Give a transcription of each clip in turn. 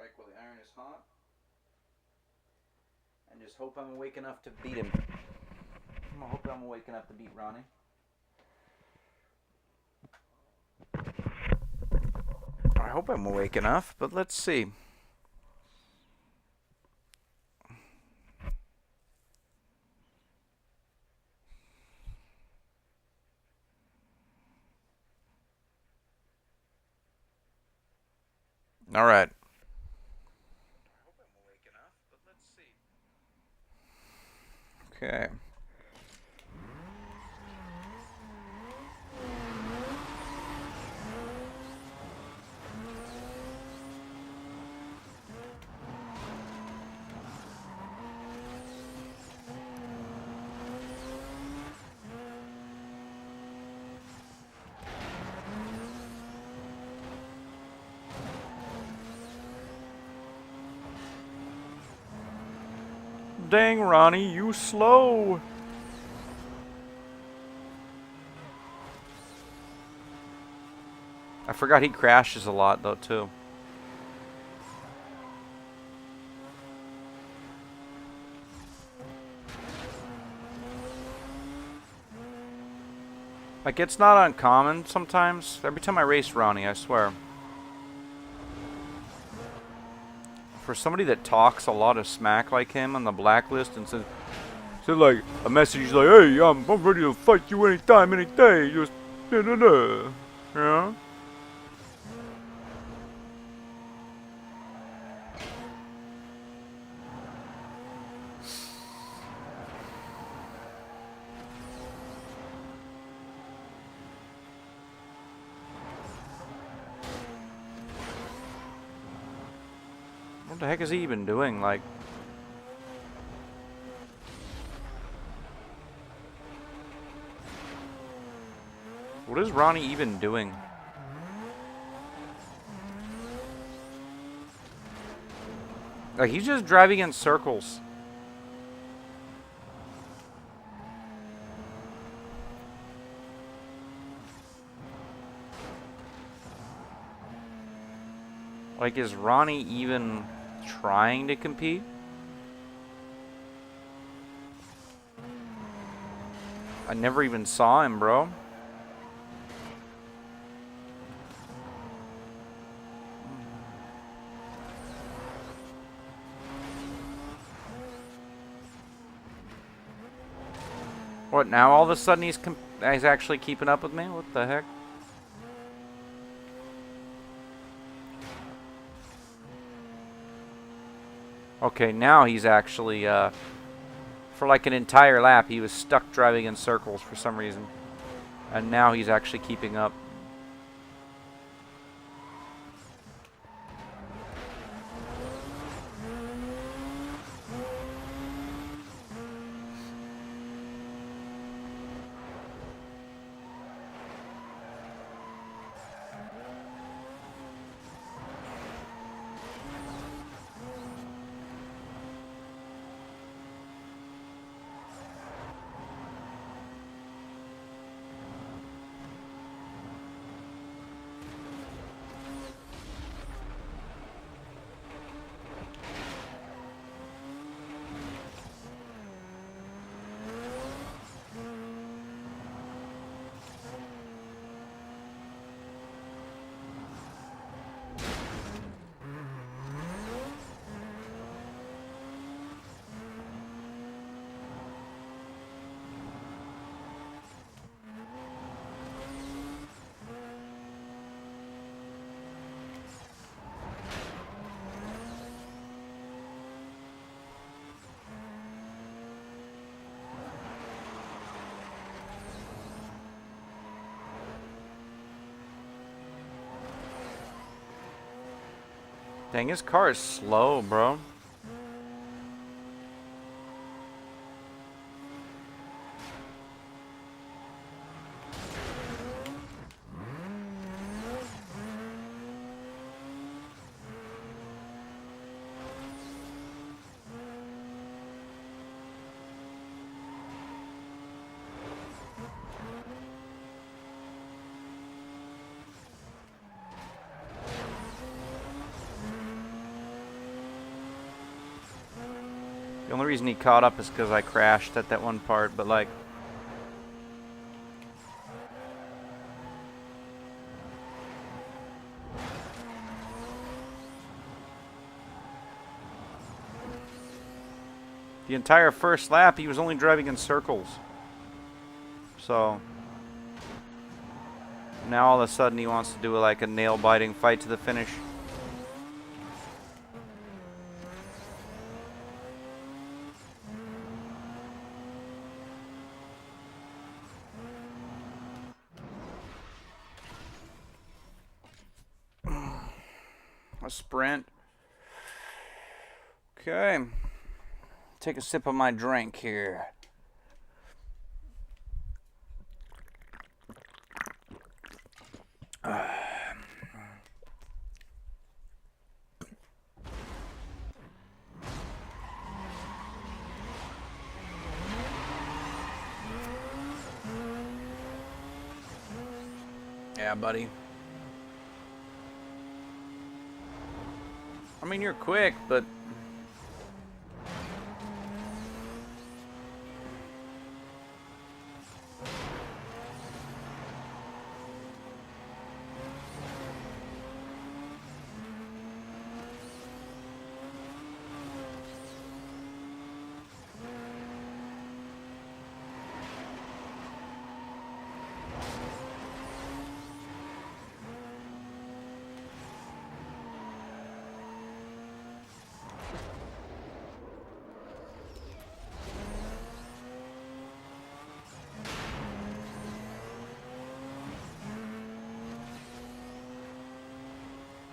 strike while the iron is hot. And just hope I'm awake enough to beat him. I hope I'm awake enough to beat Ronnie. I hope I'm awake enough, but let's see. All right. I hope I'm awake enough, but let's see. Okay. Dang, Ronnie, you slow. I forgot he crashes a lot, though, too. Like, it's not uncommon sometimes. Every time I race Ronnie, I swear. For somebody that talks a lot of smack like him on the blacklist and says like a message like, hey, I'm ready to fight you anytime, any day, just you know? What the heck is he even doing? Like, what is Ronnie even doing? Like, he's just driving in circles. Like, is Ronnie even trying to compete? I never even saw him, bro. What, now all of a sudden he's actually keeping up with me? What the heck? Okay, now he's actually, for like an entire lap, he was stuck driving in circles for some reason. And now he's actually keeping up. Dang, his car is slow, bro. The only reason he caught up is because I crashed at that one part, but like... The entire first lap, he was only driving in circles. So... Now all of a sudden he wants to do like a nail-biting fight to the finish. A sprint. Okay. Take a sip of my drink here. Yeah, buddy. I mean, you're quick, but...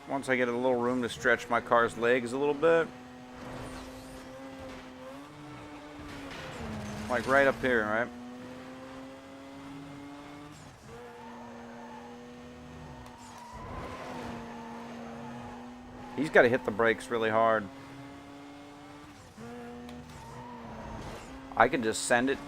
Once I get a little room to stretch my car's legs a little bit. Like right up here, right? He's got to hit the brakes really hard. I can just send it.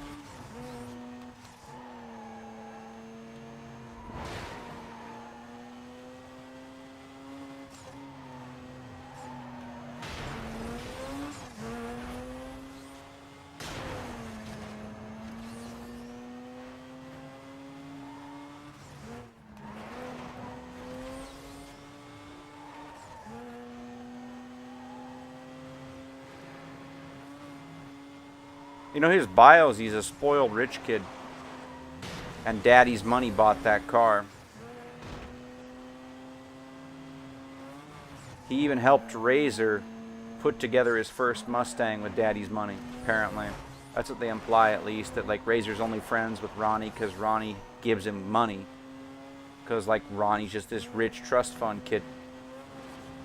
You know, his bios, he's a spoiled rich kid. And daddy's money bought that car. He even helped Razor put together his first Mustang with daddy's money, apparently. That's what they imply, at least, that like Razor's only friends with Ronnie because Ronnie gives him money. Because like Ronnie's just this rich trust fund kid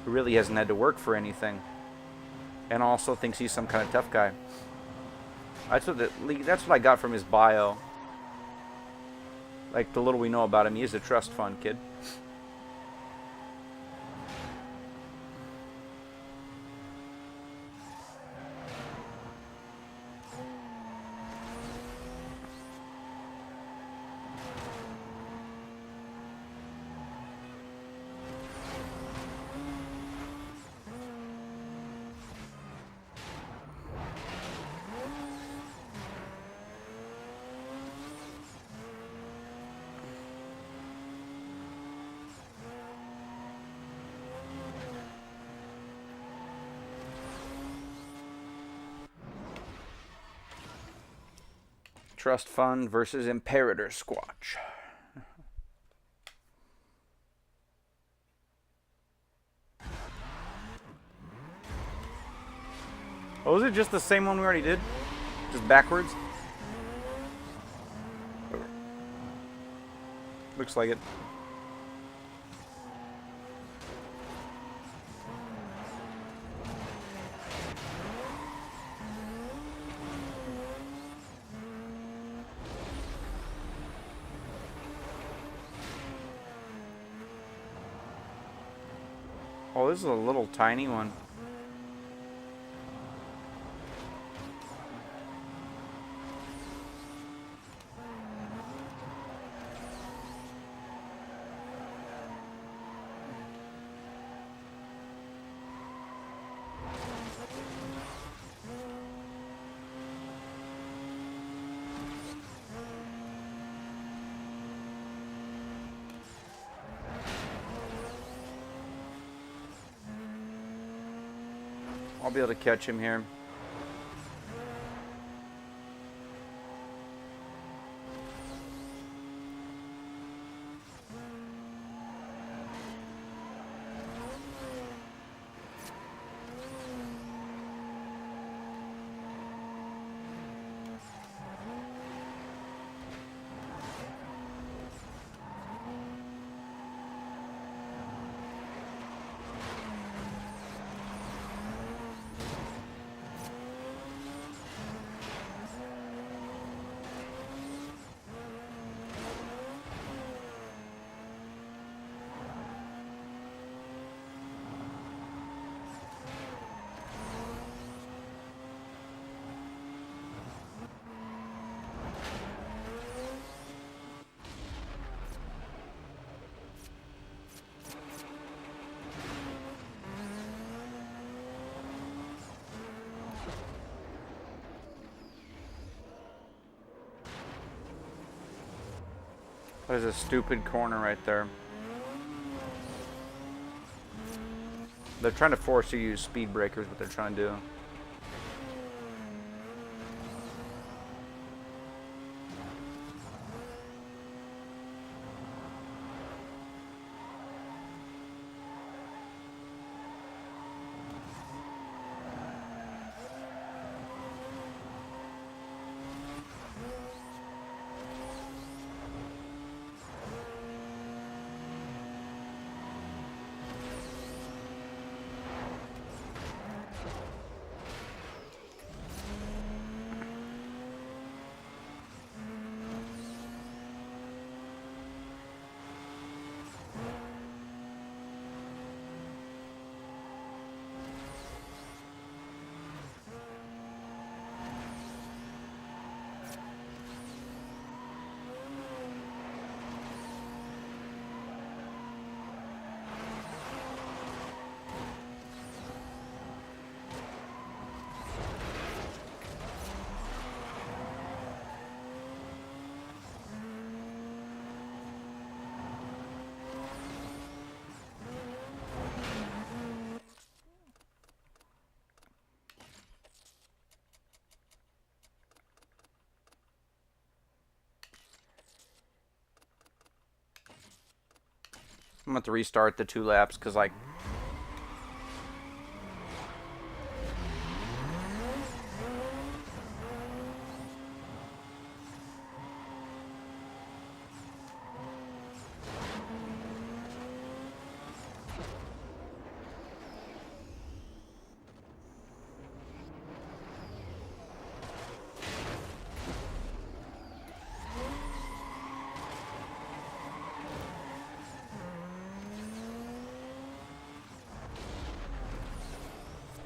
who really hasn't had to work for anything. And also thinks he's some kind of tough guy. That's what I got from his bio. Like, the little we know about him, he is a trust fund kid. Trust Fund versus Imperator Squatch. Oh, is it just the same one we already did? Just backwards? Looks like it. Oh, this is a little tiny one. I'll be able to catch him here. There's a stupid corner right there. They're trying to force you to use speed breakers, what they're trying to do. I'm going to have to restart the 2 laps because, like,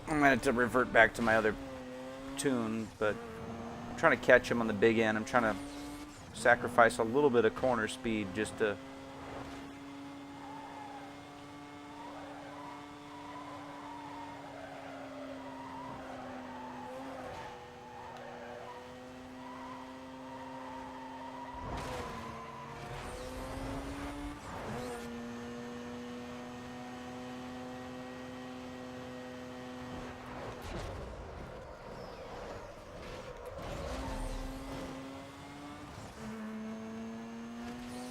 I'm going to revert back to my other tune, but I'm trying to catch him on the big end. I'm trying to sacrifice a little bit of corner speed just to...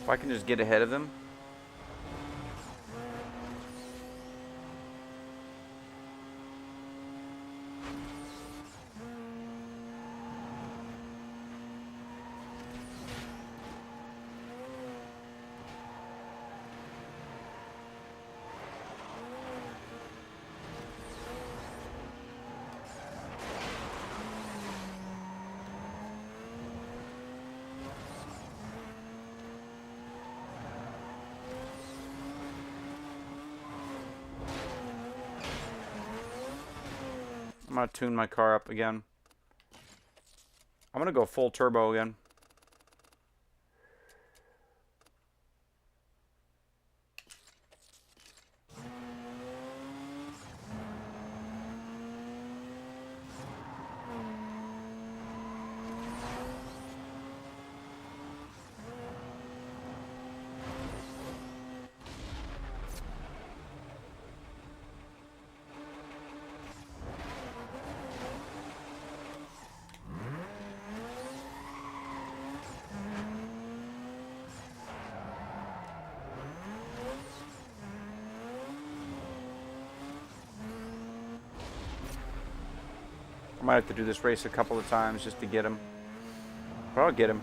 If I can just get ahead of him. I'm going to tune my car up again. I'm going to go full turbo again. I might have to do this race a couple of times just to get him. But I'll get him.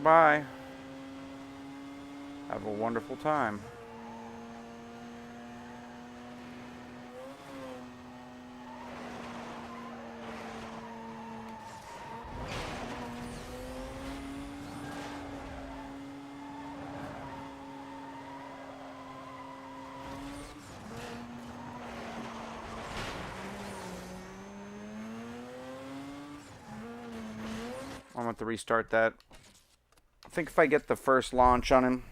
Bye. Have a wonderful time. I'm going to restart that. I think if I get the first launch on him.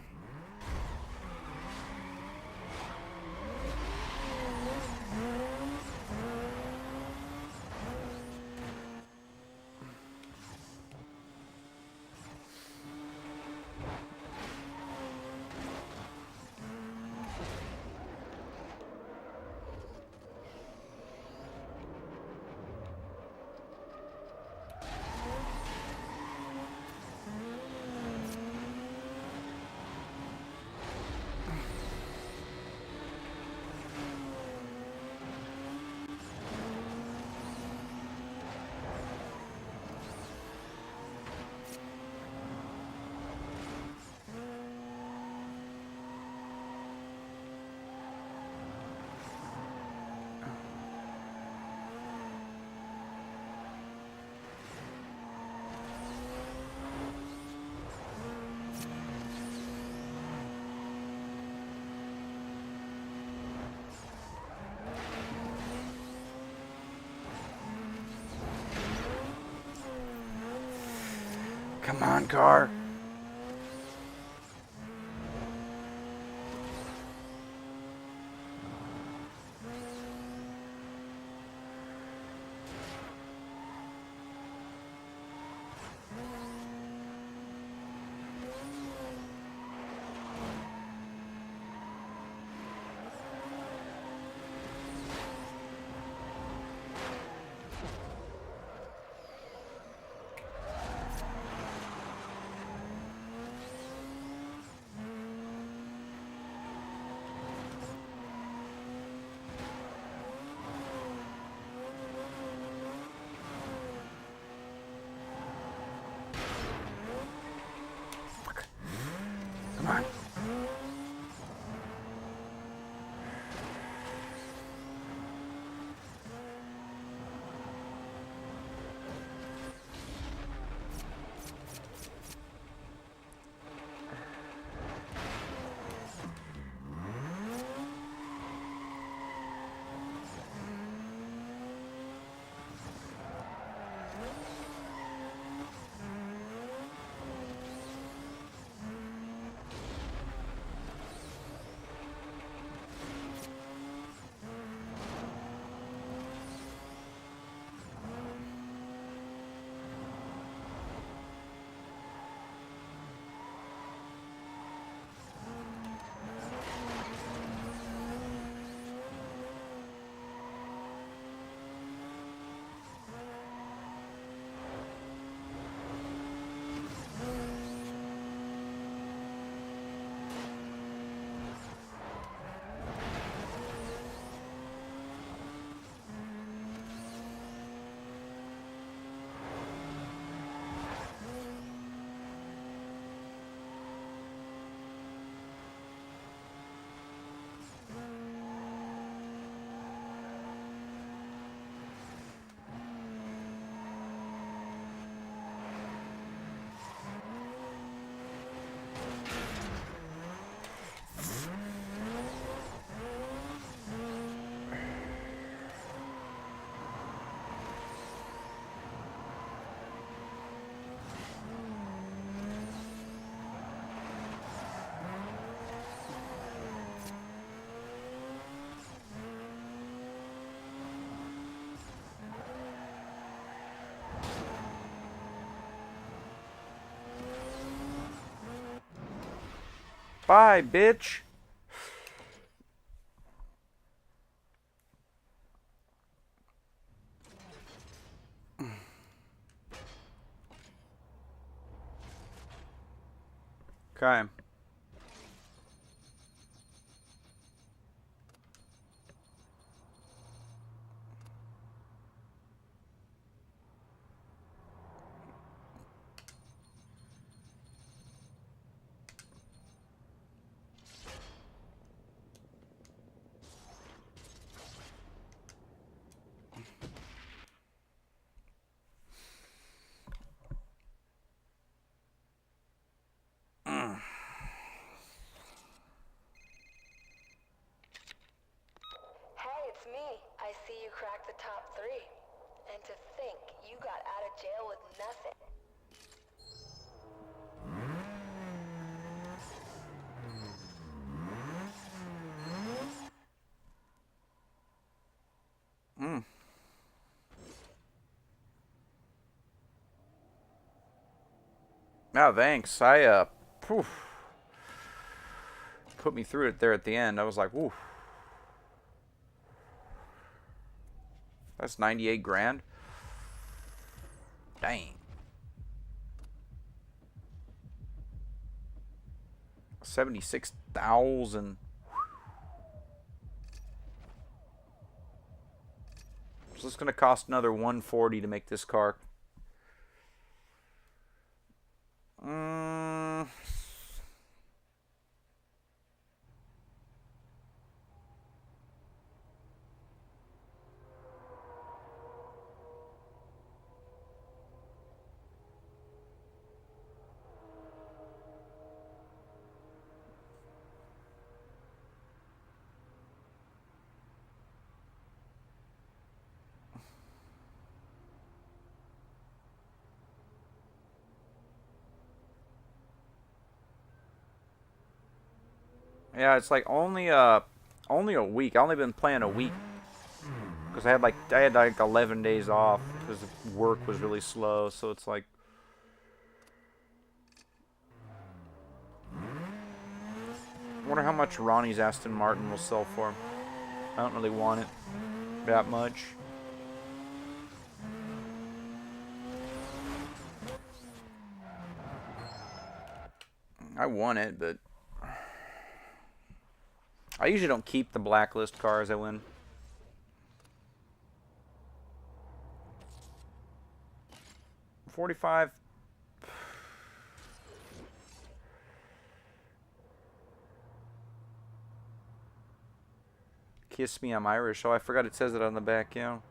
Come on, car. Bye, bitch. Okay. Hey, it's me. I see you cracked the top 3. And to think you got out of jail with nothing. Oh, thanks. Poof. Put me through it there at the end. I was like, woof. That's 98 grand. Dang. 76,000. So it's gonna cost another 140 to make this car. Yeah, it's like only a week. I only been playing a week because I had like 11 days off because work was really slow. So it's like, I wonder how much Ronnie's Aston Martin will sell for. I don't really want it that much. I want it, but I usually don't keep the blacklist cars I win. $45. Kiss me, I'm Irish. Oh, I forgot it says it on the back, you know.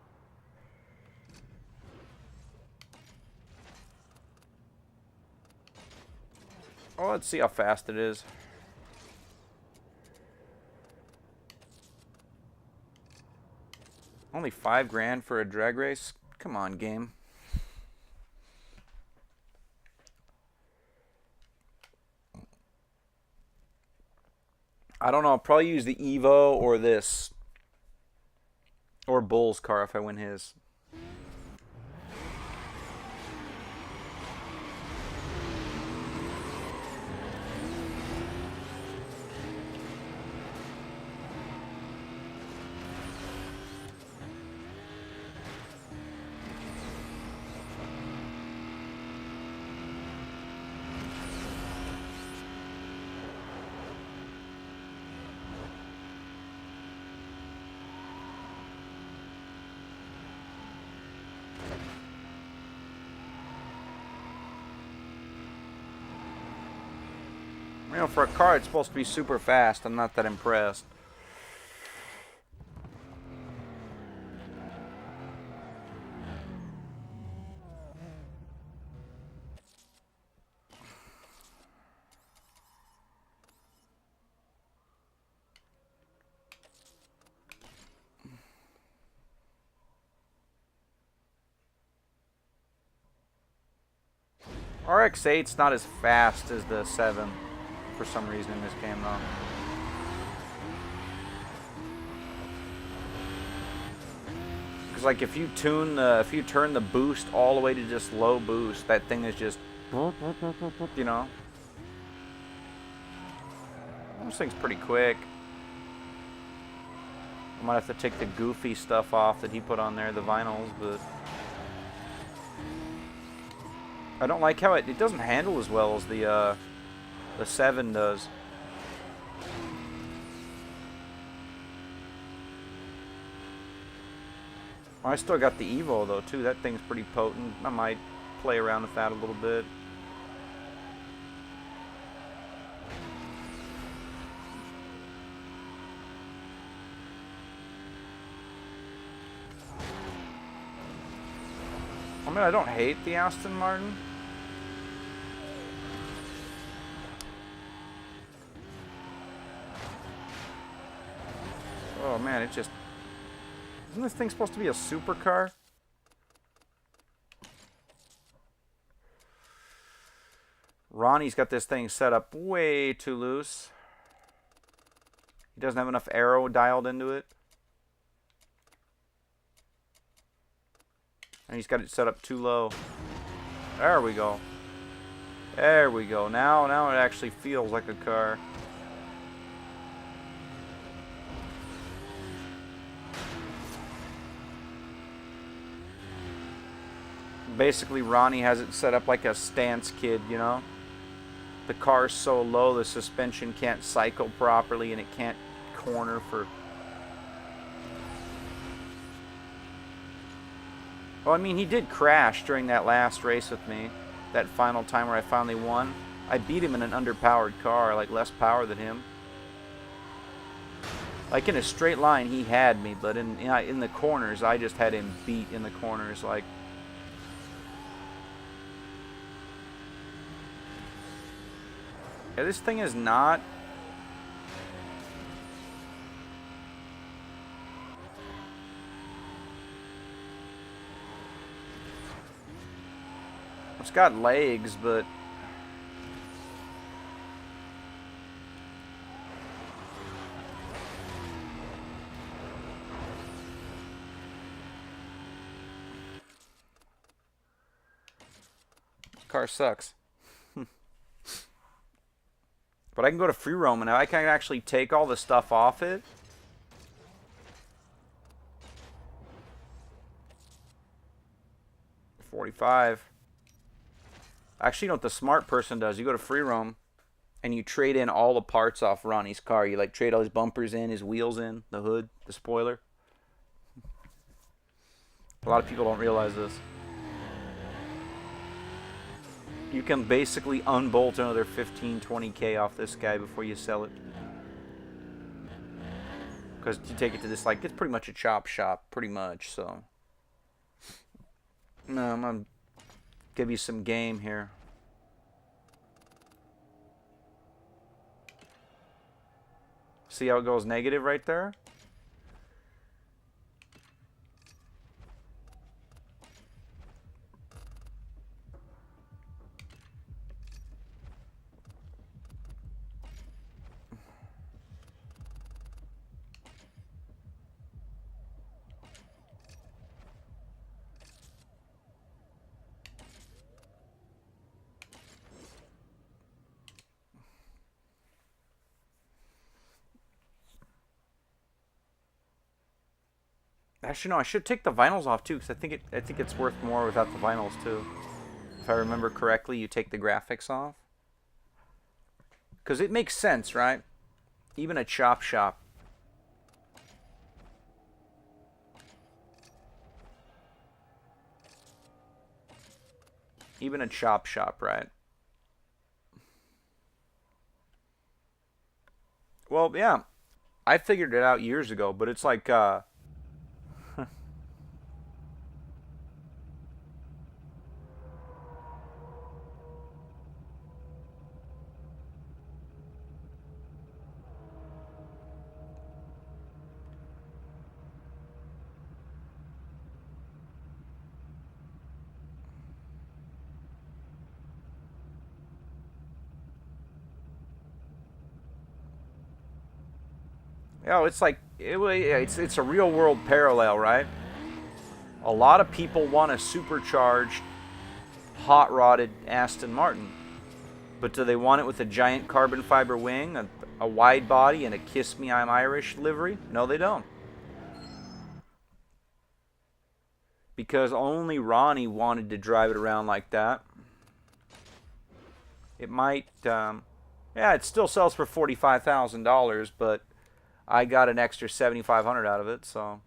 Oh, let's see how fast it is. Only 5 grand for a drag race? Come on, game. I don't know. I'll probably use the Evo or this. Or Bull's car if I win his. You know, for a car it's supposed to be super fast. I'm not that impressed. RX-8's not as fast as the 7 for some reason in this game, though. Because like if you turn the boost all the way to just low boost, that thing is just, you know. This thing's pretty quick. I might have to take the goofy stuff off that he put on there, the vinyls, but I don't like how it doesn't handle as well as the 7 does. I still got the Evo though too. That thing's pretty potent. I might play around with that a little bit. I mean, I don't hate the Aston Martin. Oh man, it just... Isn't this thing supposed to be a supercar? Ronnie's got this thing set up way too loose. He doesn't have enough aero dialed into it. And he's got it set up too low. There we go. There we go. Now it actually feels like a car. Basically, Ronnie has it set up like a stance kid, you know? The car's so low, the suspension can't cycle properly and it can't corner for... Well, I mean, he did crash during that last race with me. That final time where I finally won. I beat him in an underpowered car, like less power than him. Like in a straight line, he had me, but in the corners, I just had him beat in the corners, like... Yeah, this thing is not... It's got legs, but... This car sucks. But I can go to free roam and I can actually take all the stuff off it. $45. Actually, you know what the smart person does? You go to free roam and you trade in all the parts off Ronnie's car. You like trade all his bumpers in, his wheels in, the hood, the spoiler. A lot of people don't realize this. You can basically unbolt another 15, 20K off this guy before you sell it. Because you take it to this, like, it's pretty much a chop shop, pretty much, so. No, I'm going to give you some game here. See how it goes negative right there? Actually, no, I should take the vinyls off too, because I think it's worth more without the vinyls too. If I remember correctly, you take the graphics off. Because it makes sense, right? Even a chop shop. Even a chop shop, right? Well, yeah. I figured it out years ago, but it's like, you know, it's like, it's a real world parallel, right? A lot of people want a supercharged, hot rodded Aston Martin. But do they want it with a giant carbon fiber wing, a wide body and a Kiss Me I'm Irish livery? No, they don't. Because only Ronnie wanted to drive it around like that. It might, yeah, it still sells for $45,000, but I got an extra $7,500 out of it, so.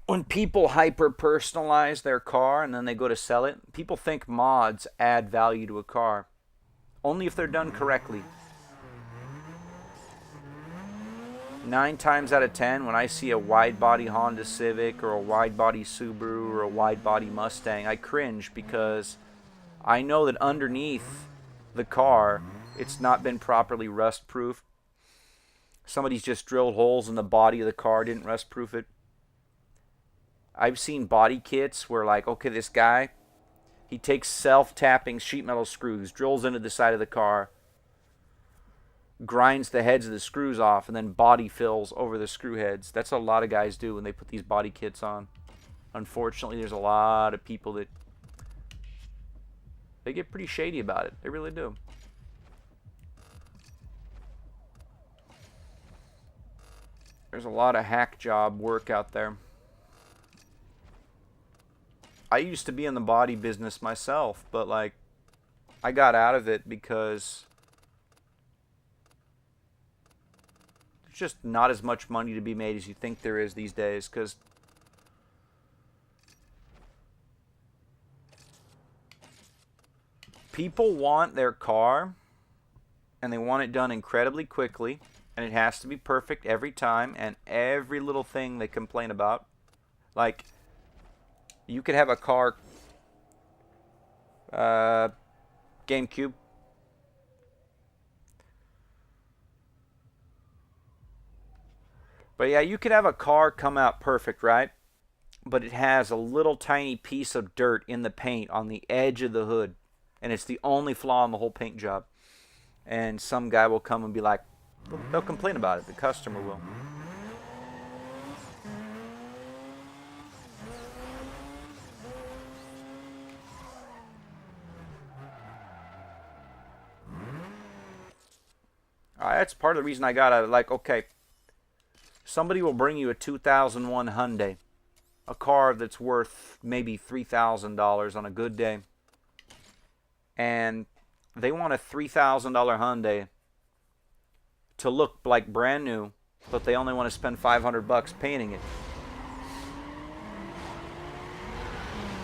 When people hyper personalize their car and then they go to sell it, people think mods add value to a car. Only if they're done correctly. 9 times out of 10, when I see a wide body Honda Civic or a wide body Subaru or a wide body Mustang, I cringe because I know that underneath the car, it's not been properly rust proofed. Somebody's just drilled holes in the body of the car, didn't rust proof it. I've seen body kits where, like, okay, this guy, he takes self-tapping sheet metal screws, drills into the side of the car, grinds the heads of the screws off, and then body fills over the screw heads. That's what a lot of guys do when they put these body kits on. Unfortunately, there's a lot of people that they get pretty shady about it. They really do. There's a lot of hack job work out there. I used to be in the body business myself, but like I got out of it because there's just not as much money to be made as you think there is these days, because people want their car and they want it done incredibly quickly, and it has to be perfect every time, and every little thing they complain about. Like, you could have a car, GameCube. But yeah, you could have a car come out perfect, right? But it has a little tiny piece of dirt in the paint on the edge of the hood, and it's the only flaw in the whole paint job. And some guy will come and be like, they'll complain about it. The customer will. That's part of the reason I got out of it. Like, okay, somebody will bring you a 2001 Hyundai, a car that's worth maybe $3,000 on a good day, and they want a $3,000 Hyundai to look like brand new, but they only want to spend $500 painting it.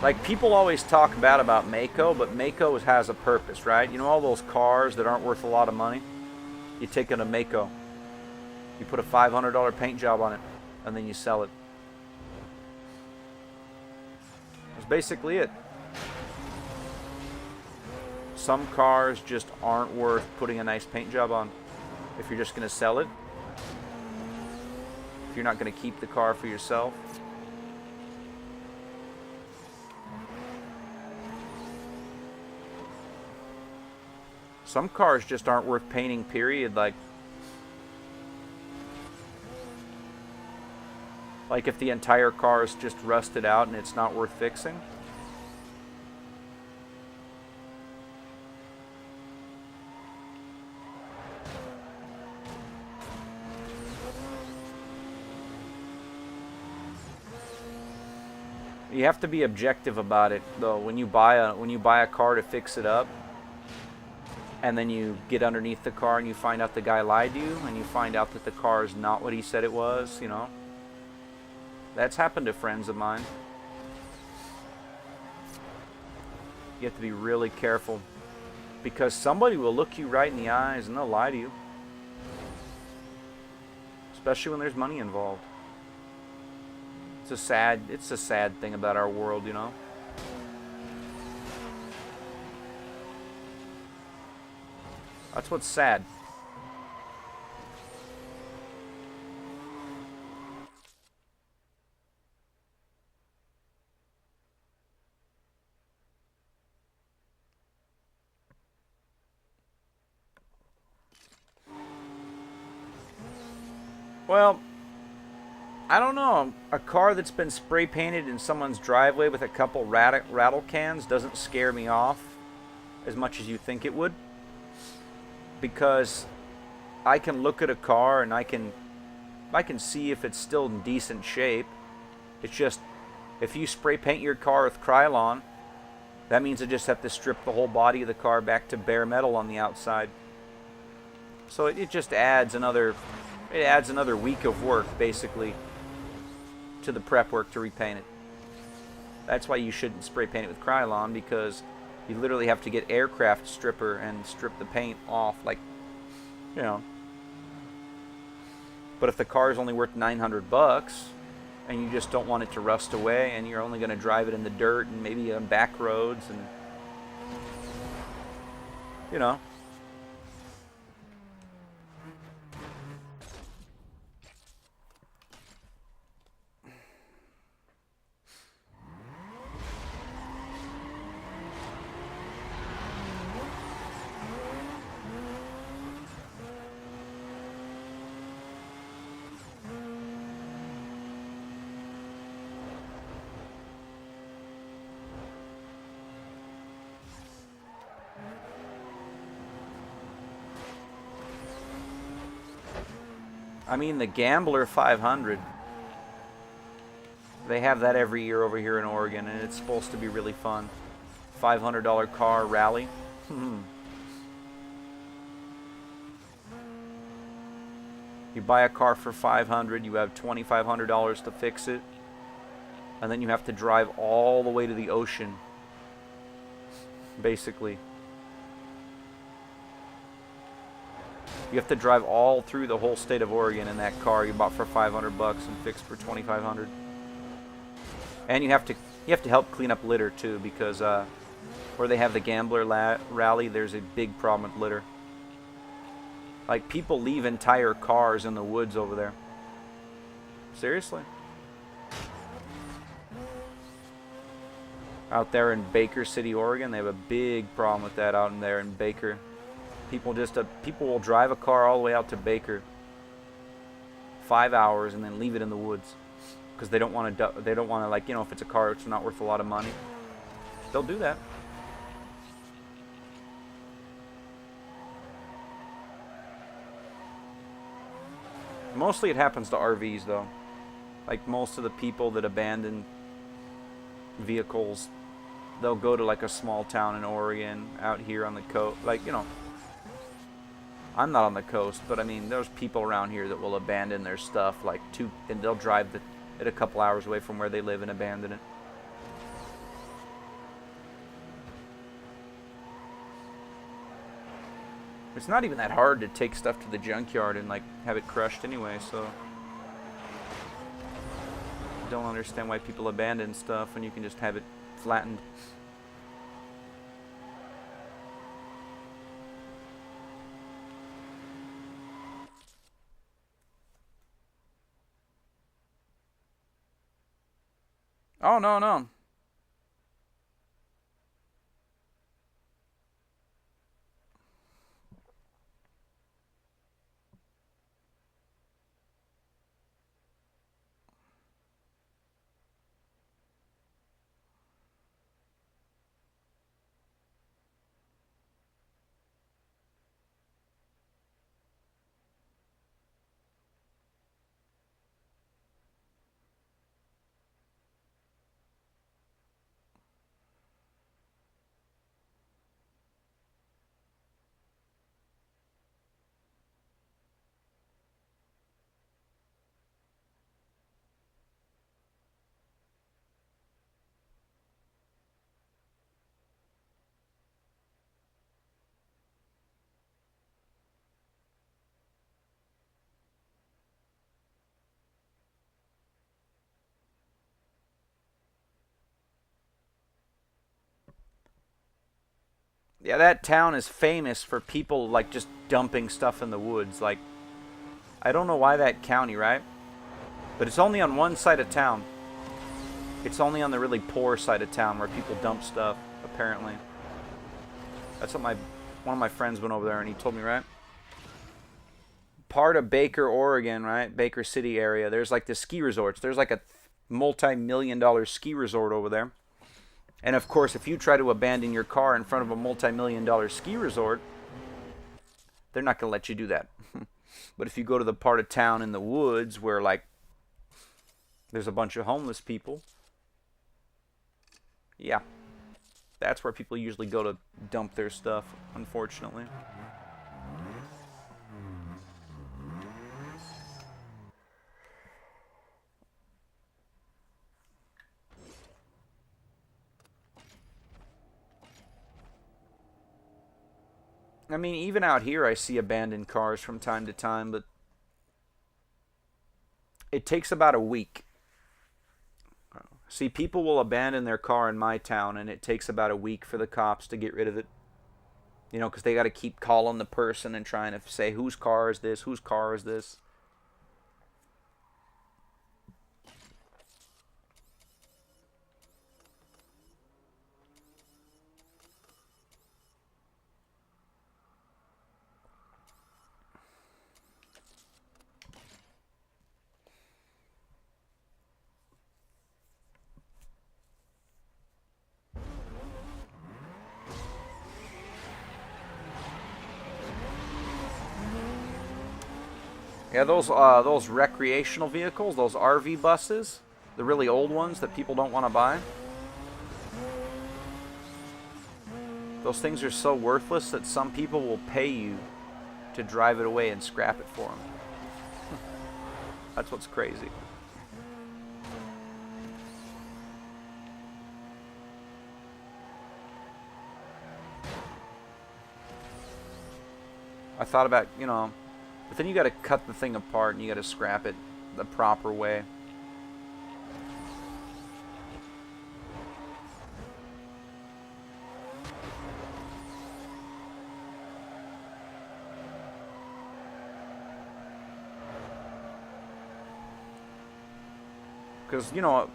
Like, people always talk bad about Mako, but Mako has a purpose, right? You know all those cars that aren't worth a lot of money? You take it a Mako, you put a $500 paint job on it, and then you sell it. That's basically it. Some cars just aren't worth putting a nice paint job on. If you're just going to sell it, if you're not going to keep the car for yourself. Some cars just aren't worth painting, period. Like if the entire car is just rusted out and it's not worth fixing. You have to be objective about it, though. When you buy a car to fix it up, and then you get underneath the car and you find out the guy lied to you, and you find out that the car is not what he said it was, you know. That's happened to friends of mine. You have to be really careful, because somebody will look you right in the eyes and they'll lie to you. Especially when there's money involved. It's a sad thing about our world, you know. That's what's sad. Well, I don't know. A car that's been spray painted in someone's driveway with a couple rattle cans doesn't scare me off as much as you think it would. Because I can look at a car and I can see if it's still in decent shape. It's just, if you spray paint your car with Krylon, that means I just have to strip the whole body of the car back to bare metal on the outside. So it just adds another week of work, basically, to the prep work to repaint it. That's why you shouldn't spray paint it with Krylon, because you literally have to get aircraft stripper and strip the paint off, like, you know. But if the car is only worth $900 and you just don't want it to rust away and you're only going to drive it in the dirt and maybe on back roads and, you know. I mean, the Gambler 500, they have that every year over here in Oregon, and it's supposed to be really fun. $500 car rally. You buy a car for $500, you have $2,500 to fix it, and then you have to drive all the way to the ocean, basically. You have to drive all through the whole state of Oregon in that car you bought for $500 and fixed for $2,500. And you have to help clean up litter too, because where they have the Gambler rally, there's a big problem with litter. Like, people leave entire cars in the woods over there. Seriously. Out there in Baker City, Oregon, they have a big problem with that out in there in Baker. People will drive a car all the way out to Baker, 5 hours, and then leave it in the woods because they don't want to. They don't want to, like, you know, if it's a car it's not worth a lot of money, they'll do that. Mostly it happens to RVs though. Like, most of the people that abandon vehicles, they'll go to like a small town in Oregon, out here on the coast, like, you know. I'm not on the coast, but I mean, there's people around here that will abandon their stuff, like, and they'll drive it a couple hours away from where they live and abandon it. It's not even that hard to take stuff to the junkyard and, like, have it crushed anyway, so I don't understand why people abandon stuff when you can just have it flattened. Oh, no. Yeah, that town is famous for people, like, just dumping stuff in the woods. Like, I don't know why that county, right? But it's only on one side of town. It's only on the really poor side of town where people dump stuff, apparently. That's what one of my friends went over there and he told me, right? part of Baker, Oregon, right? Baker City area. There's like the ski resorts. There's like a multi-million-dollar ski resort over there. And of course, if you try to abandon your car in front of a multi-million-dollar ski resort, they're not going to let you do that. But if you go to the part of town in the woods where like there's a bunch of homeless people, yeah, that's where people usually go to dump their stuff, unfortunately. I mean, even out here I see abandoned cars from time to time, but it takes about a week. See, people will abandon their car in my town, and it takes about a week for the cops to get rid of it. You know, because they got to keep calling the person and trying to say, whose car is this? Whose car is this? Yeah, those recreational vehicles, those RV buses, the really old ones that people don't want to buy. Those things are so worthless that some people will pay you to drive it away and scrap it for them. That's what's crazy. I thought about, you know, but then you got to cut the thing apart and you got to scrap it the proper way. Because, you know,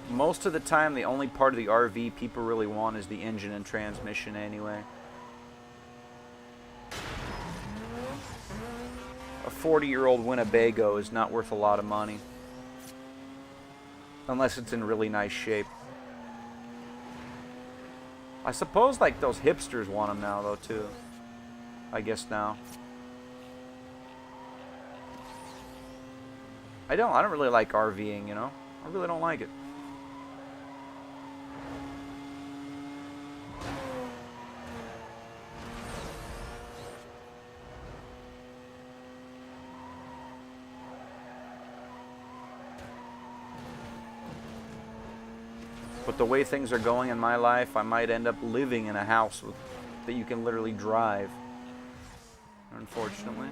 most of the time the only part of the RV people really want is the engine and transmission anyway. A 40-year-old Winnebago is not worth a lot of money. Unless it's in really nice shape. I suppose like those hipsters want them now though too. I guess now. I don't really like RVing, you know? I really don't like it. But the way things are going in my life, I might end up living in a house that you can literally drive. Unfortunately.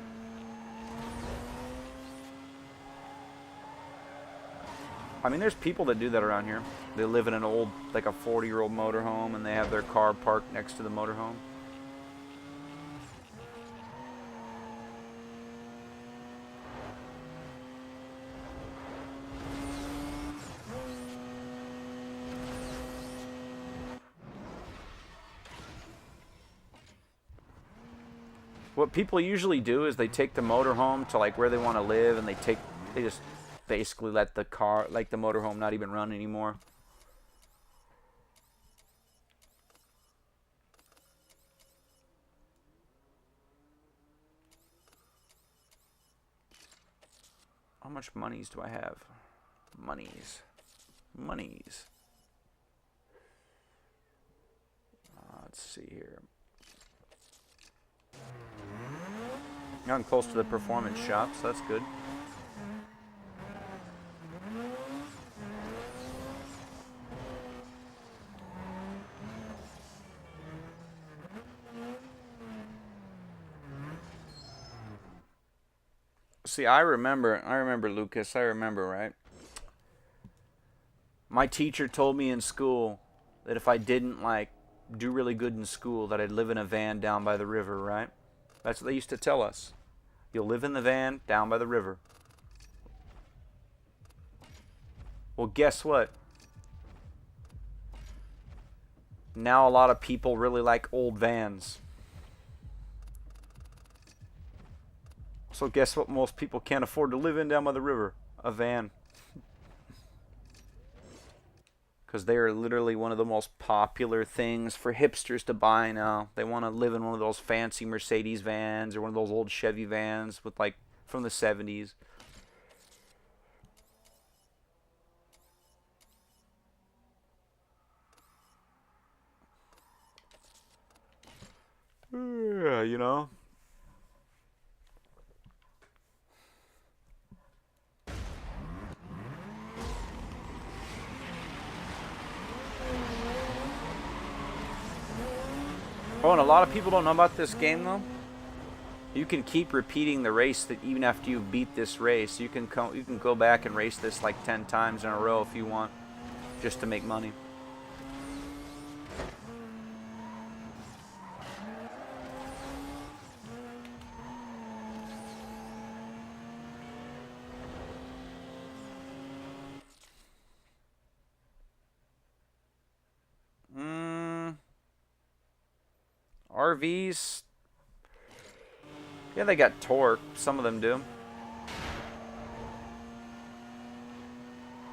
I mean, there's people that do that around here. They live in an old, like a 40-year-old motorhome, and they have their car parked next to the motorhome. What people usually do is they take the motorhome to like where they want to live, and they just basically let the car, like the motorhome, not even run anymore. How much monies do I have? Monies. Let's see here. I'm close to the performance shop, so that's good. See, I remember, Lucas, right? My teacher told me in school that if I didn't, like, do really good in school, that I'd live in a van down by the river, right? That's what they used to tell us. You'll live in the van down by the river. Well, guess what? Now a lot of people really like old vans. So guess what most people can't afford to live in down by the river? A van. Because they are literally one of the most popular things for hipsters to buy now. They want to live in one of those fancy Mercedes vans or one of those old Chevy vans with like from the 70s. Yeah, you know. Oh, and a lot of people don't know about this game though. You can keep repeating the race that even after you beat this race. You can go back and race this like 10 times in a row if you want, just to make money. RVs, yeah, they got torque. Some of them do.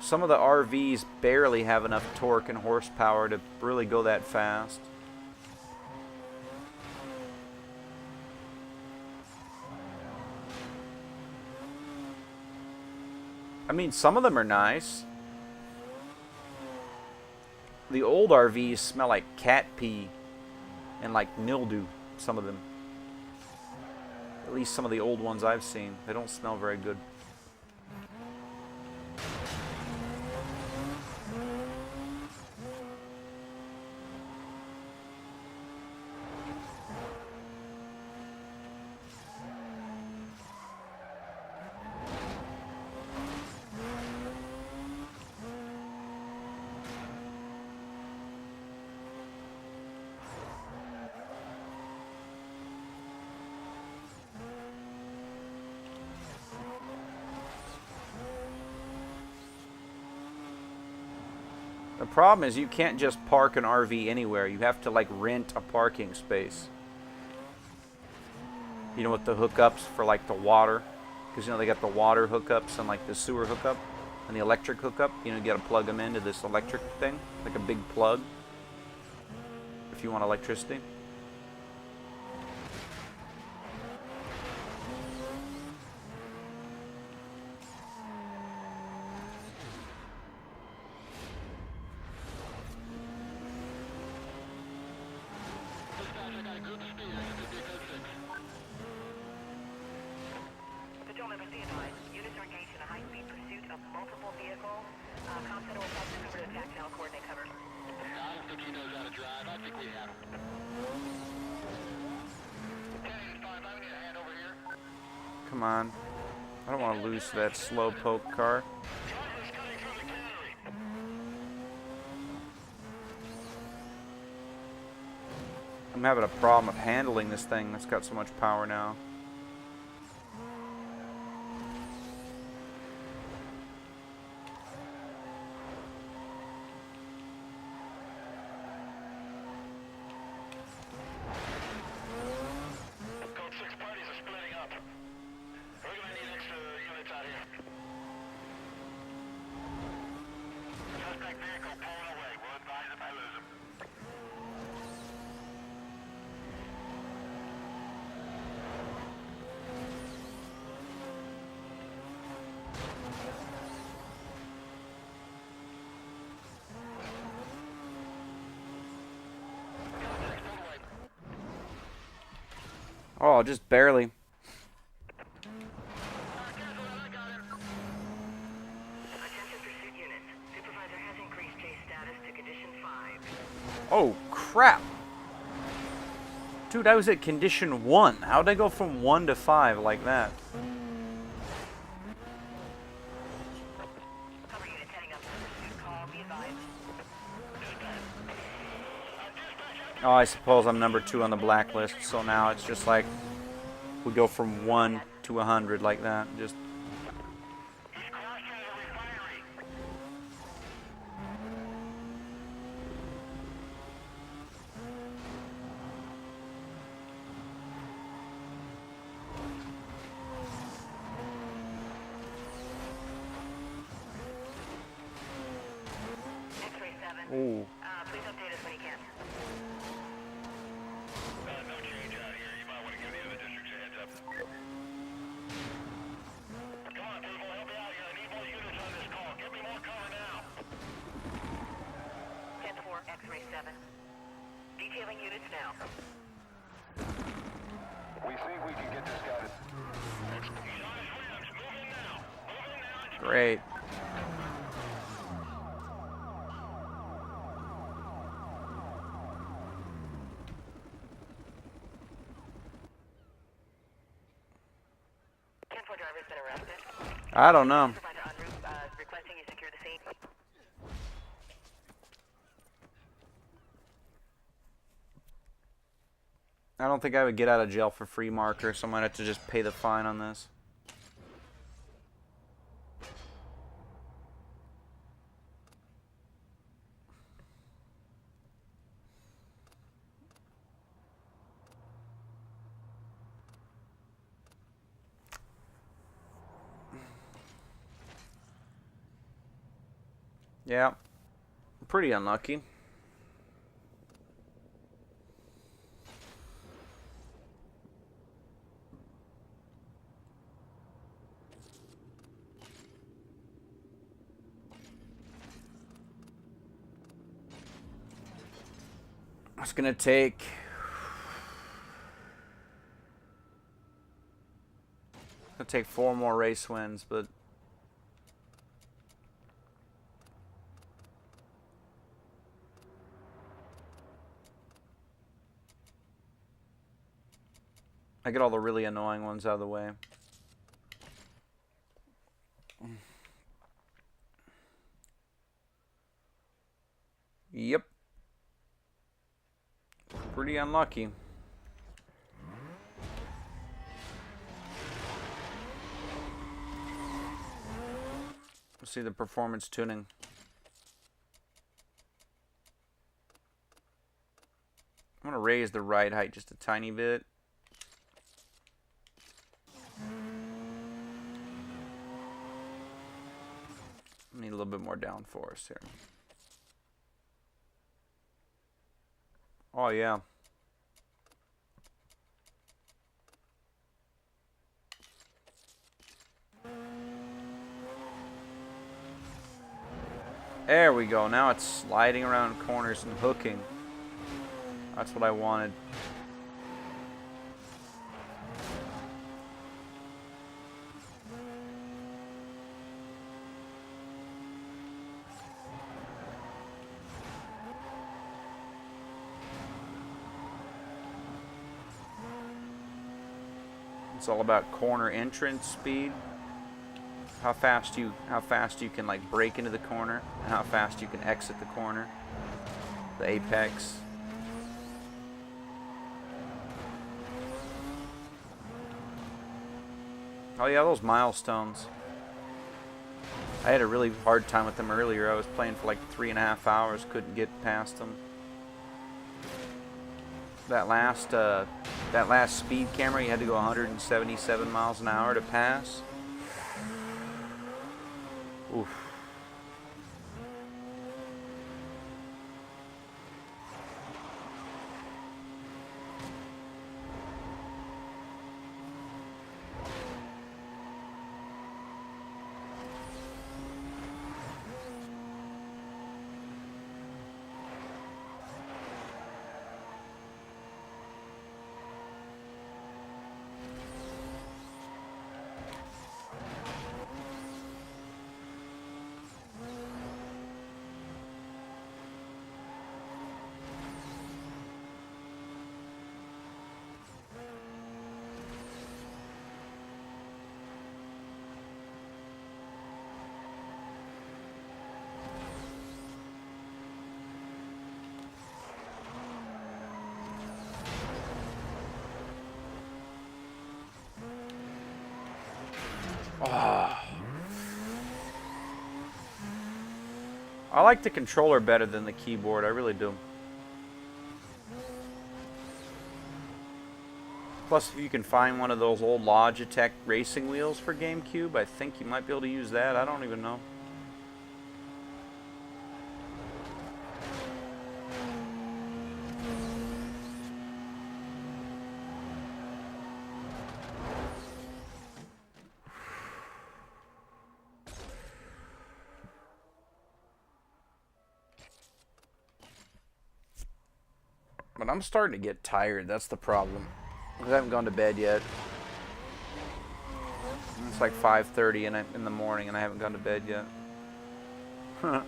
Some of the RVs barely have enough torque and horsepower to really go that fast. I mean, some of them are nice. The old RVs smell like cat pee and like mildew, some of them. At least some of the old ones I've seen. They don't smell very good. The problem is you can't just park an RV anywhere. You have to like rent a parking space. You know, with the hookups for like the water. Because you know they got the water hookups and like the sewer hookup and the electric hookup. You know, you gotta plug them into this electric thing. Like a big plug. If you want electricity. Come on. I don't want to lose that slowpoke car. I'm having a problem with handling this thing that's got so much power now. Oh, just barely. Oh, crap. Dude, I was at condition 1. How'd I go from 1 to 5 like that? Oh, I suppose I'm number 2 on the blacklist, so now it's just like we go from 1 to 100 like that. Just Ooh. Please update us when you can. No change out here. You might want to give the other districts a heads up. Come on, people, help me out here. I need more units on this call. Give me more cover now. 10-4, X-ray 7. Detailing units now. We think we can get this guy to... He's on his rims. Move in now. Move in now. Great. Driver's been arrested. I don't know. Requesting you secure the scene. I don't think I would get out of jail for free marker, so I might have to just pay the fine on this. Yeah, pretty unlucky. It's gonna take four more race wins, but I get all the really annoying ones out of the way. Yep. Pretty unlucky. Let's see the performance tuning. I'm gonna raise the ride height just a tiny bit. Need a little bit more downforce here. Oh yeah. There we go. Now it's sliding around corners and hooking. That's what I wanted. It's all about corner entrance speed. How fast you can like break into the corner and how fast you can exit the corner. The apex. Oh yeah, those milestones. I had a really hard time with them earlier. I was playing for like 3.5 hours, couldn't get past them. That last speed camera, you had to go 177 miles an hour to pass. Oof. Oh. I like the controller better than the keyboard, I really do. Plus, if you can find one of those old Logitech racing wheels for GameCube, I think you might be able to use that. I don't even know. But I'm starting to get tired. That's the problem. I haven't gone to bed yet. It's like 5:30 in the morning, and I haven't gone to bed yet. I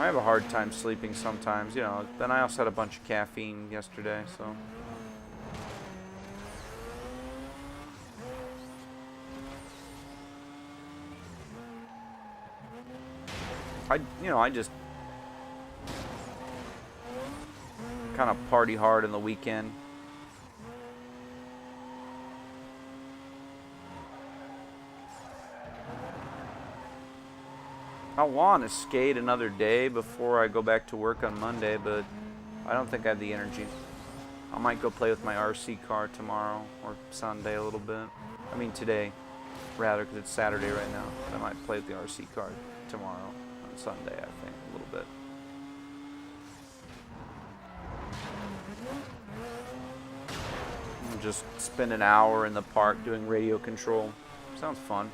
have a hard time sleeping sometimes, you know. Then I also had a bunch of caffeine yesterday, so. I just kind of party hard in the weekend. I want to skate another day before I go back to work on Monday, but I don't think I have the energy. I might go play with my RC car tomorrow or Sunday a little bit. I mean today, rather, because it's Saturday right now. But I might play with the RC car tomorrow on Sunday, I think, a little bit. And just spend an hour in the park doing radio control. Sounds fun.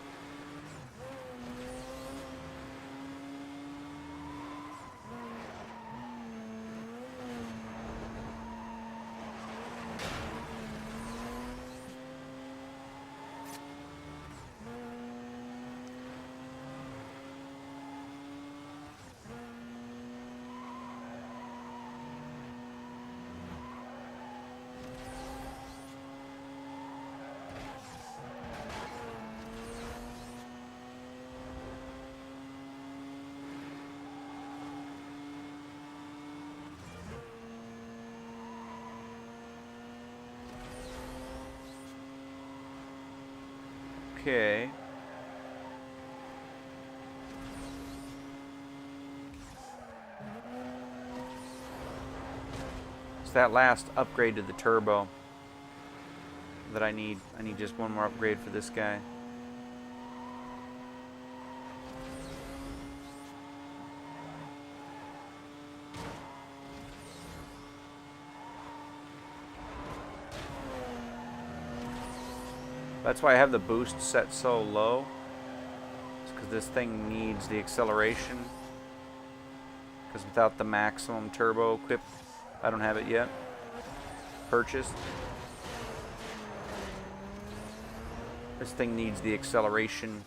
Okay. It's that last upgrade to the turbo that I need. I need just one more upgrade for this guy. That's why I have the boost set so low. It's because this thing needs the acceleration. Because without the maximum turbo equipped, I don't have it yet. Purchased. This thing needs the acceleration.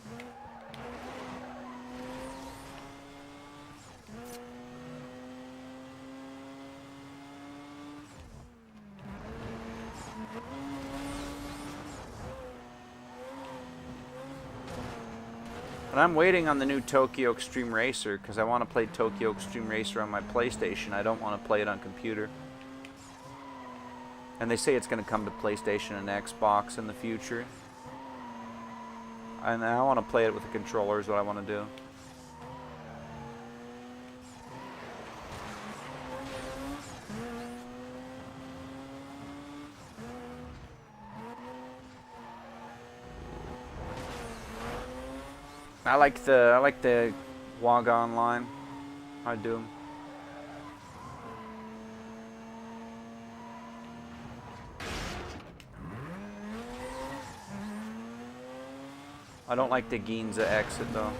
But I'm waiting on the new Tokyo Extreme Racer because I want to play Tokyo Extreme Racer on my PlayStation. I don't want to play it on computer. And they say it's going to come to PlayStation and Xbox in the future. And I want to play it with a controller is what I want to do. I like the Waga Online. I do. I don't like the Ginza exit though.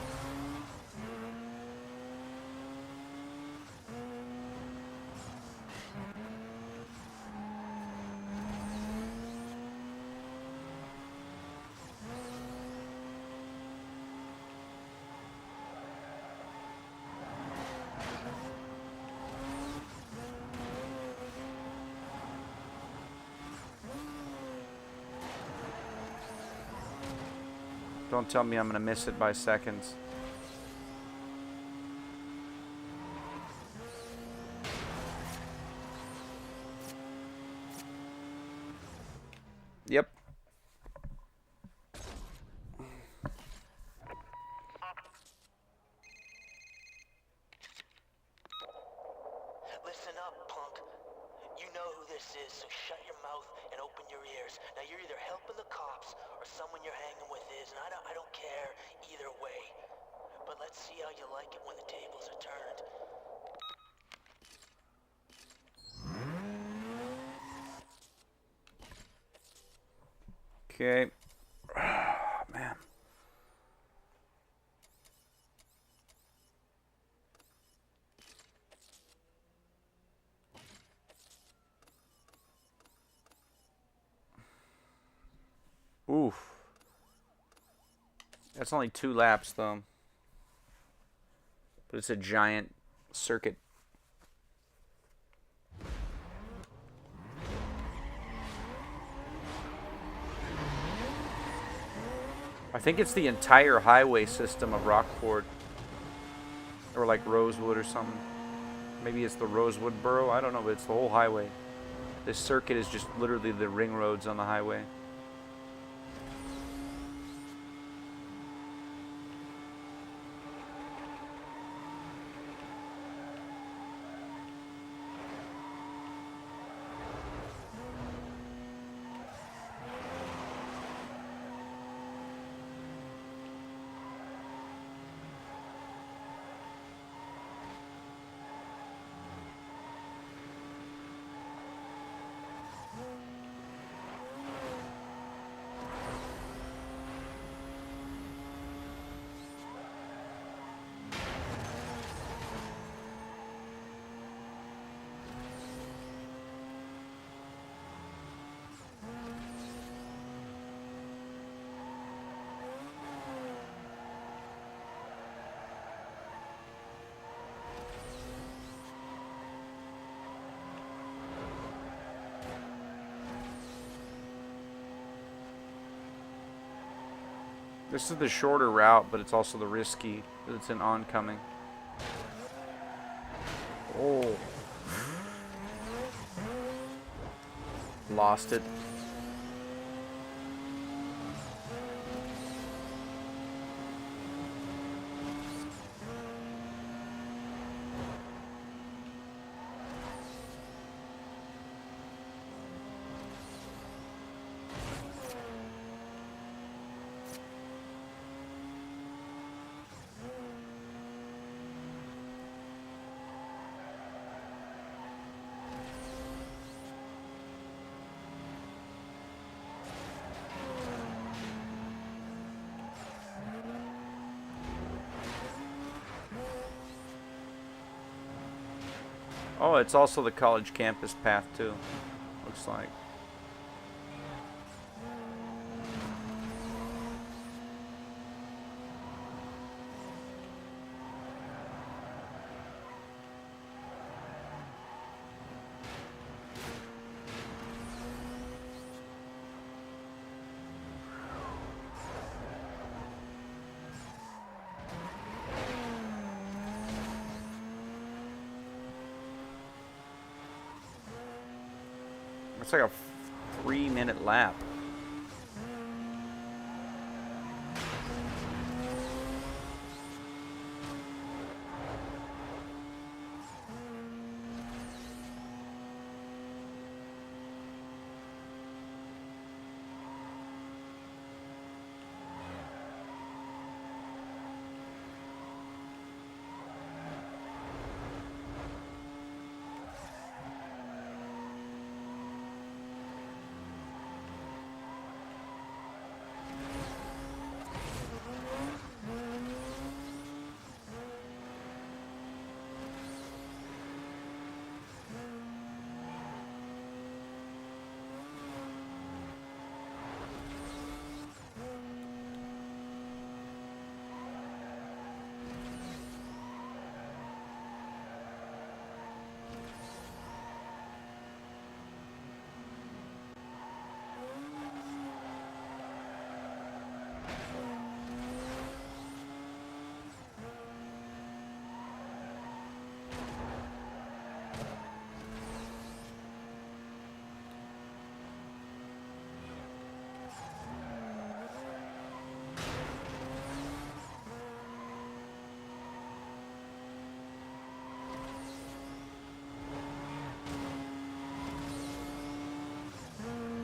Don't tell me I'm going to miss it by seconds. Yep. Listen up, punk. You know who this is, so shut your mouth and open your ears. Now you're either helping the cops or someone you're hanging with is, and I don't care either way. But let's see how you like it when the tables are turned. Okay. Man. Oof. That's only 2 laps, though. But it's a giant circuit. I think it's the entire highway system of Rockport. Or like Rosewood or something. Maybe it's the Rosewood Borough. I don't know, but it's the whole highway. This circuit is just literally the ring roads on the highway. This is the shorter route, but it's also the risky. It's an oncoming. Oh. Lost it. Oh, it's also the college campus path too. Looks like. It's like a 3-minute lap.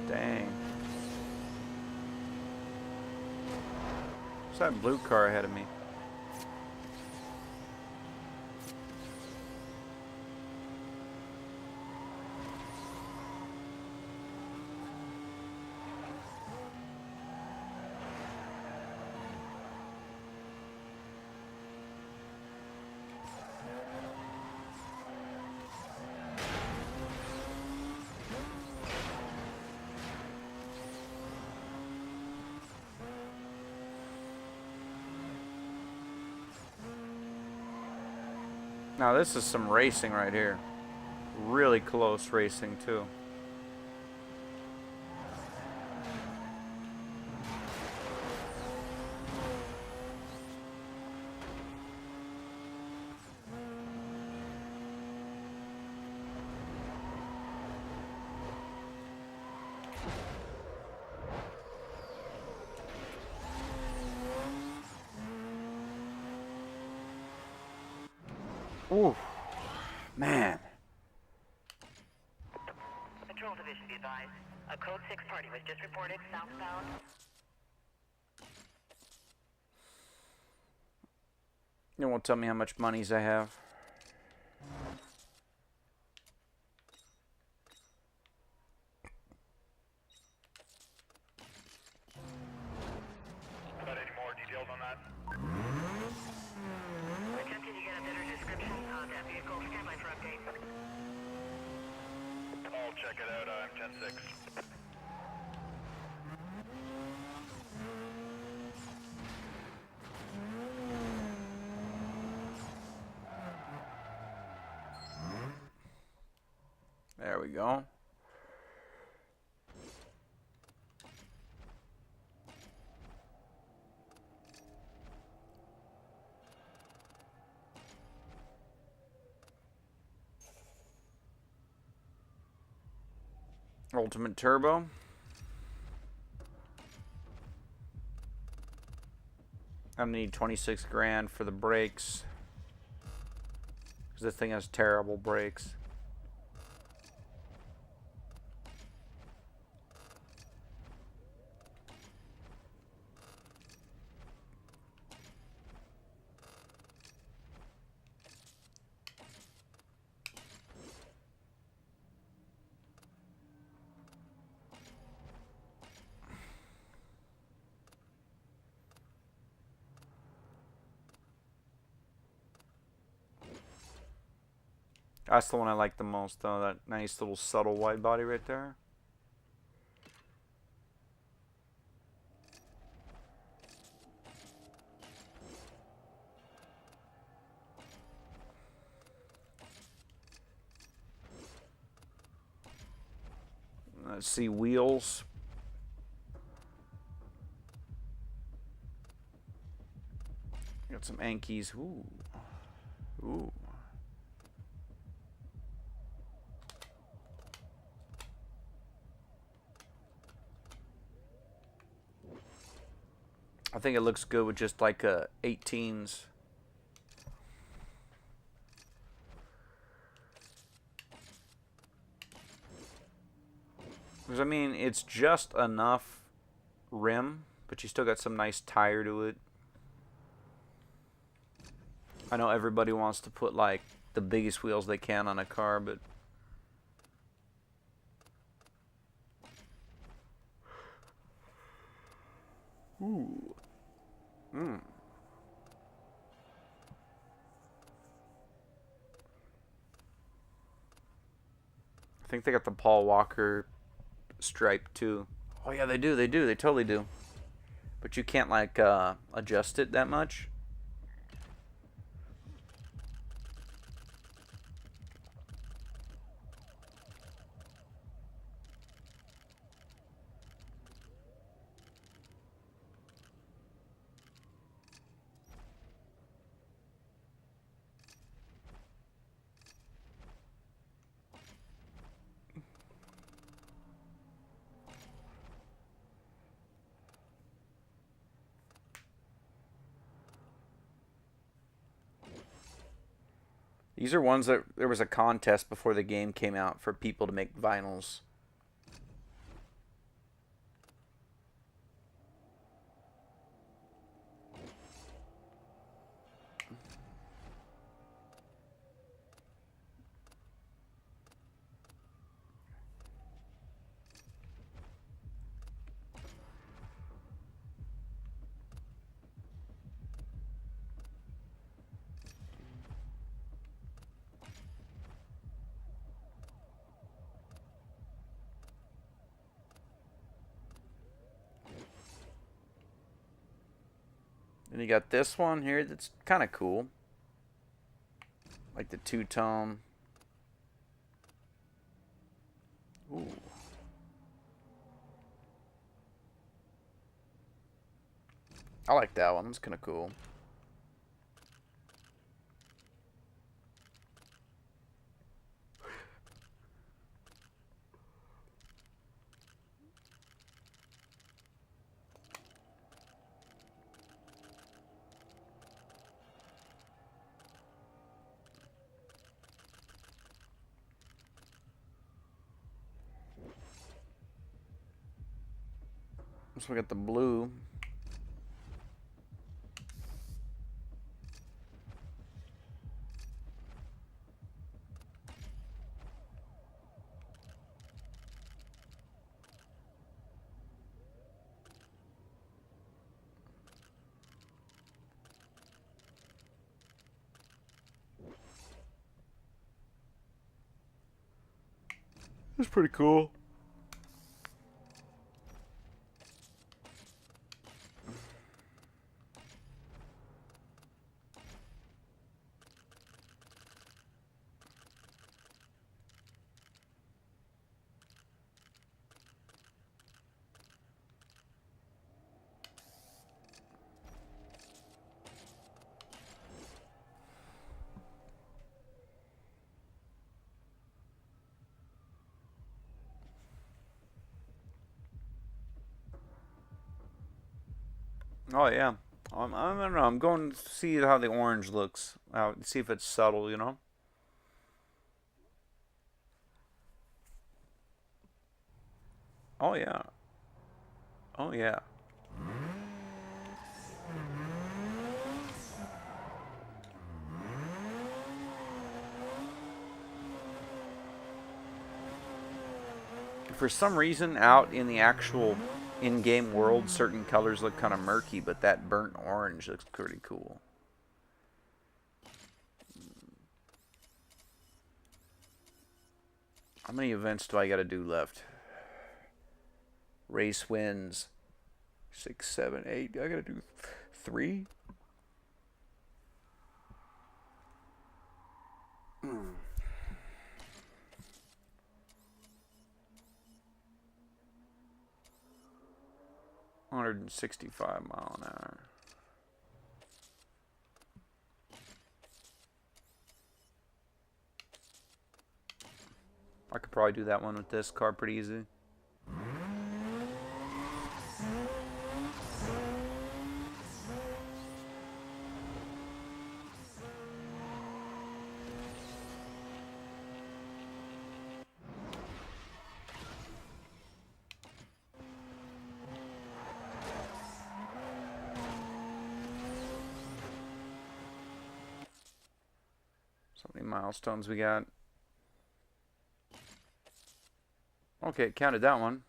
Dang. What's that blue car ahead of me? Now this is some racing right here. Really close racing too. Ooh, man. Patrol Division, be advised. A Code 6 party was just reported southbound. You won't tell me how much monies I have. Got any more details on that? Attempting to get a better description on that vehicle. Stand by for update. I'll check it out. I'm 10-6. There we go. Ultimate Turbo. I need 26 grand for the brakes. Because this thing has terrible brakes. That's the one I like the most, though. That nice little subtle wide body right there. Let's see, wheels. Got some Ankies. Ooh. Ooh. I think it looks good with just like 18s. Because I mean, it's just enough rim, but you still got some nice tire to it. I know everybody wants to put like the biggest wheels they can on a car, but ooh. I think they got the Paul Walker stripe too. Oh yeah, they do. They do. They totally do. But you can't like adjust it that much. These are ones that there was a contest before the game came out for people to make vinyls. And you got this one here that's kind of cool. Like the two-tone. Ooh. I like that one. It's kind of cool. So we got the blue. It's pretty cool. Oh yeah, I don't know. I'm going to see how the orange looks. See if it's subtle, you know. Oh yeah. Oh yeah. For some reason, out in the actual in-game world, certain colors look kind of murky, but that burnt orange looks pretty cool. How many events do I got to do left? Race wins 6, 7, 8. I got to do 3. Mm. 165 mile an hour. I could probably do that one with this car pretty easy. So many milestones we got. Okay, counted that one.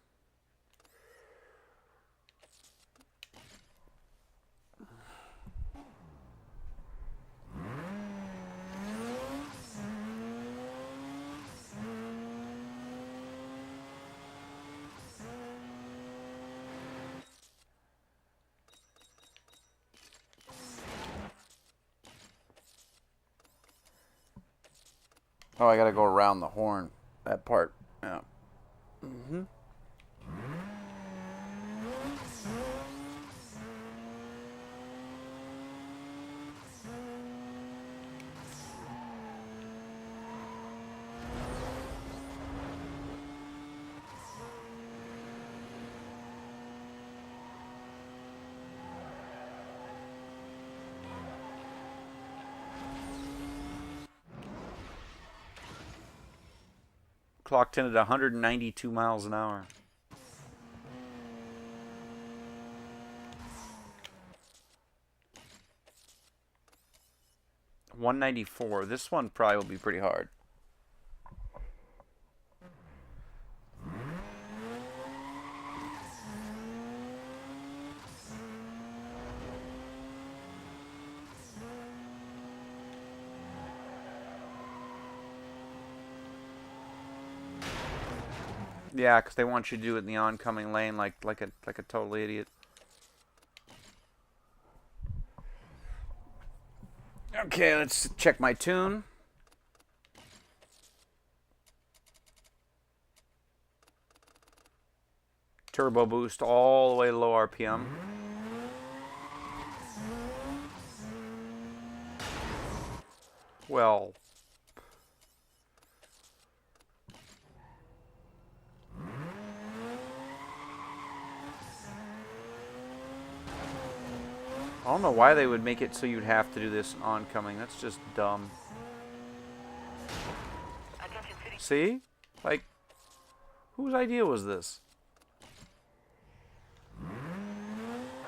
Oh, I gotta go around the horn. That part. Yeah. Mm-hmm. Clocked in at 192 miles an hour. $194. This one probably will be pretty hard. Yeah, because they want you to do it in the oncoming lane like a total idiot. Okay, let's check my tune. Turbo boost all the way to low RPM. Well, I don't know why they would make it so you'd have to do this in oncoming. That's just dumb. Attention city. See? Like, whose idea was this?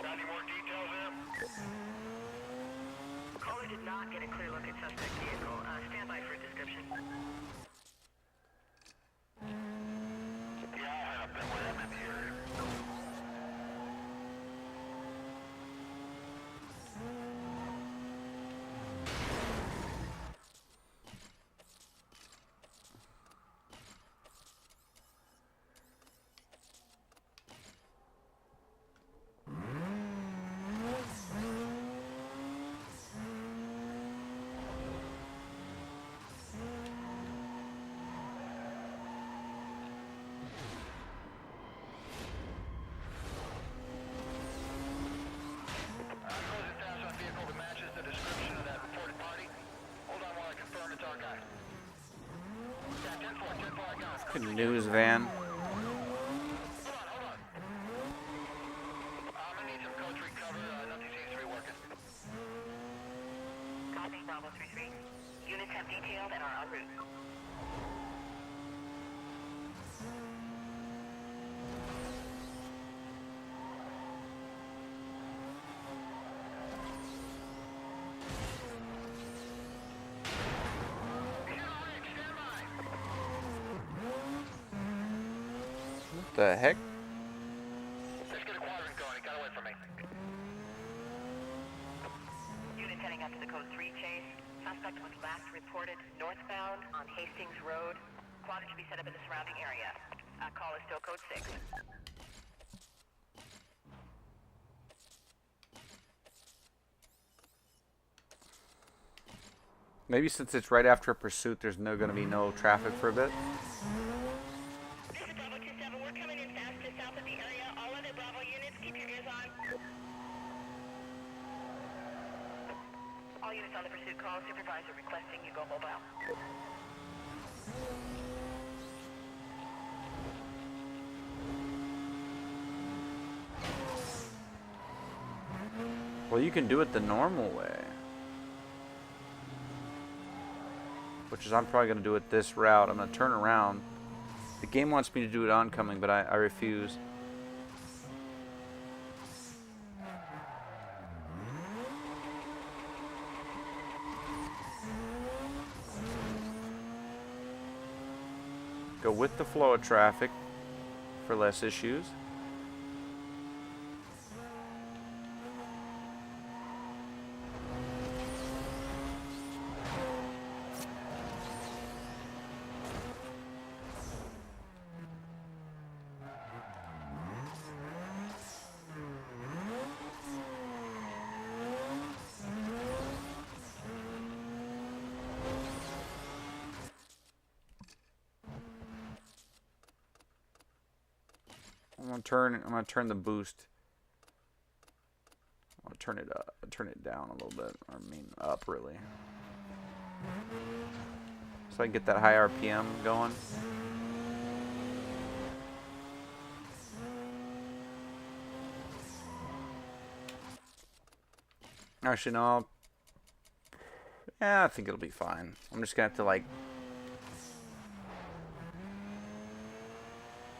Got any more details there? Caller did not get a clear look at suspect vehicle. Stand by for a description. Yeah, I'll head up there when I'm in the area. Closing fast on vehicle that matches the description of that reported party. Hold on while I confirm it's our guy. Yeah, 10-4, I got it. Good news van. Hold on. I'm gonna need some code 3 cover. Nothing seems to be working. Copy, Bravo 3-3. Units have detailed and are en route. What the heck? Let's get a quadrant going. He got away from me. Units heading out to the code 3 chase. Suspect was last reported northbound on Hastings Road. Quadrant should be set up in the surrounding area. Call is still code 6. Maybe since it's right after a pursuit, there's going to be no traffic for a bit. This is Bravo 27. We're coming in fast to south of the area. All other Bravo units, keep your ears on. All units on the pursuit call. Supervisor requesting you go mobile. Well, you can do it the normal way. Which is, I'm probably going to do it this route. I'm going to turn around. The game wants me to do it oncoming, but I refuse. Go with the flow of traffic for less issues. I'm gonna turn the boost. I'm gonna turn it down a little bit. Or I mean up really. So I can get that high RPM going. Actually no. Yeah, I think it'll be fine. I'm just gonna have to like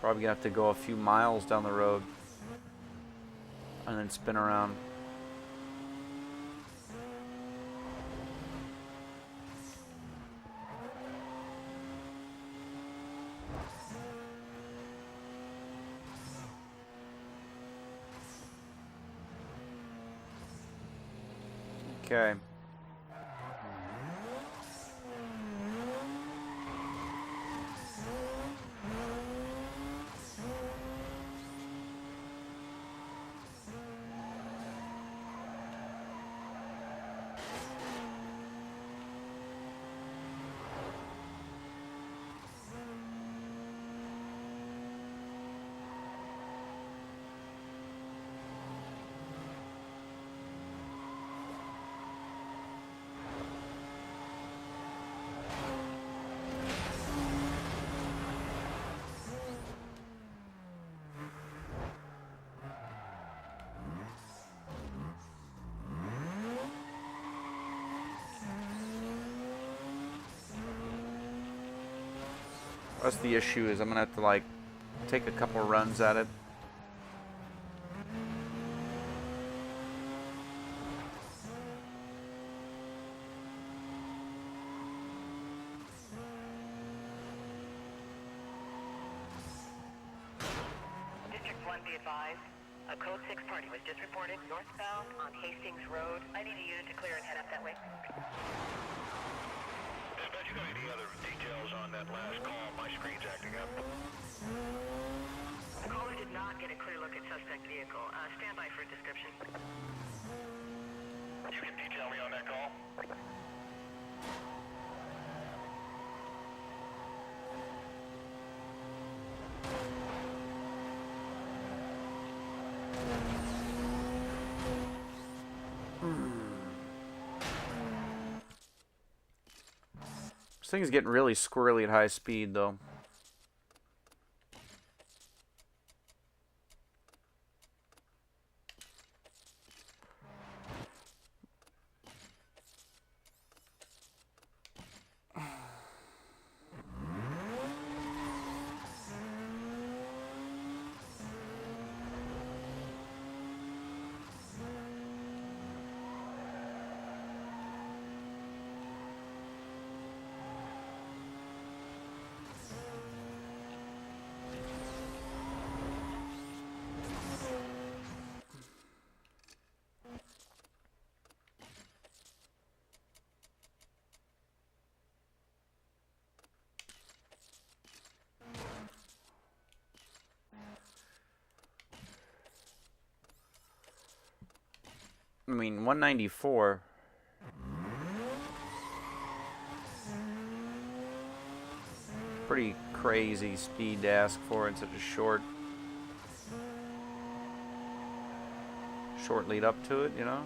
probably gonna have to go a few miles down the road and then spin around. Okay. That's the issue, is I'm gonna have to like take a couple runs at it. District 1, be advised. A Code 6 party was just reported northbound on Hastings Road. I need a unit to clear and head up that way. Dispatch, you got any other details on that last call? My screen's acting up. The caller did not get a clear look at suspect vehicle. Stand by for a description. You can detail me on that call? This thing's getting really squirrely at high speed, though. I mean, 194. Pretty crazy speed to ask for in such a short lead up to it, you know?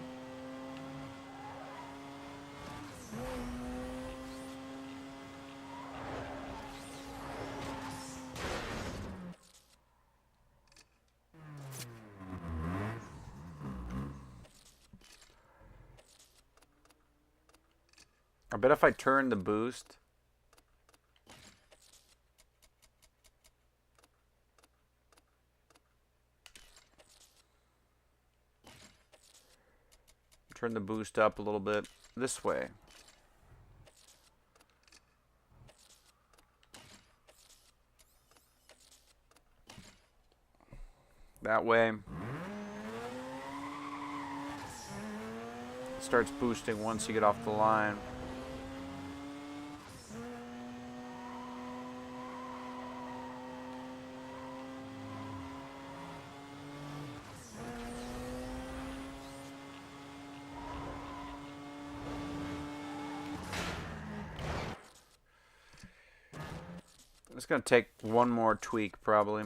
I bet if I turn the boost, up a little bit this way. That way. It starts boosting once you get off the line. It's going to take one more tweak, probably.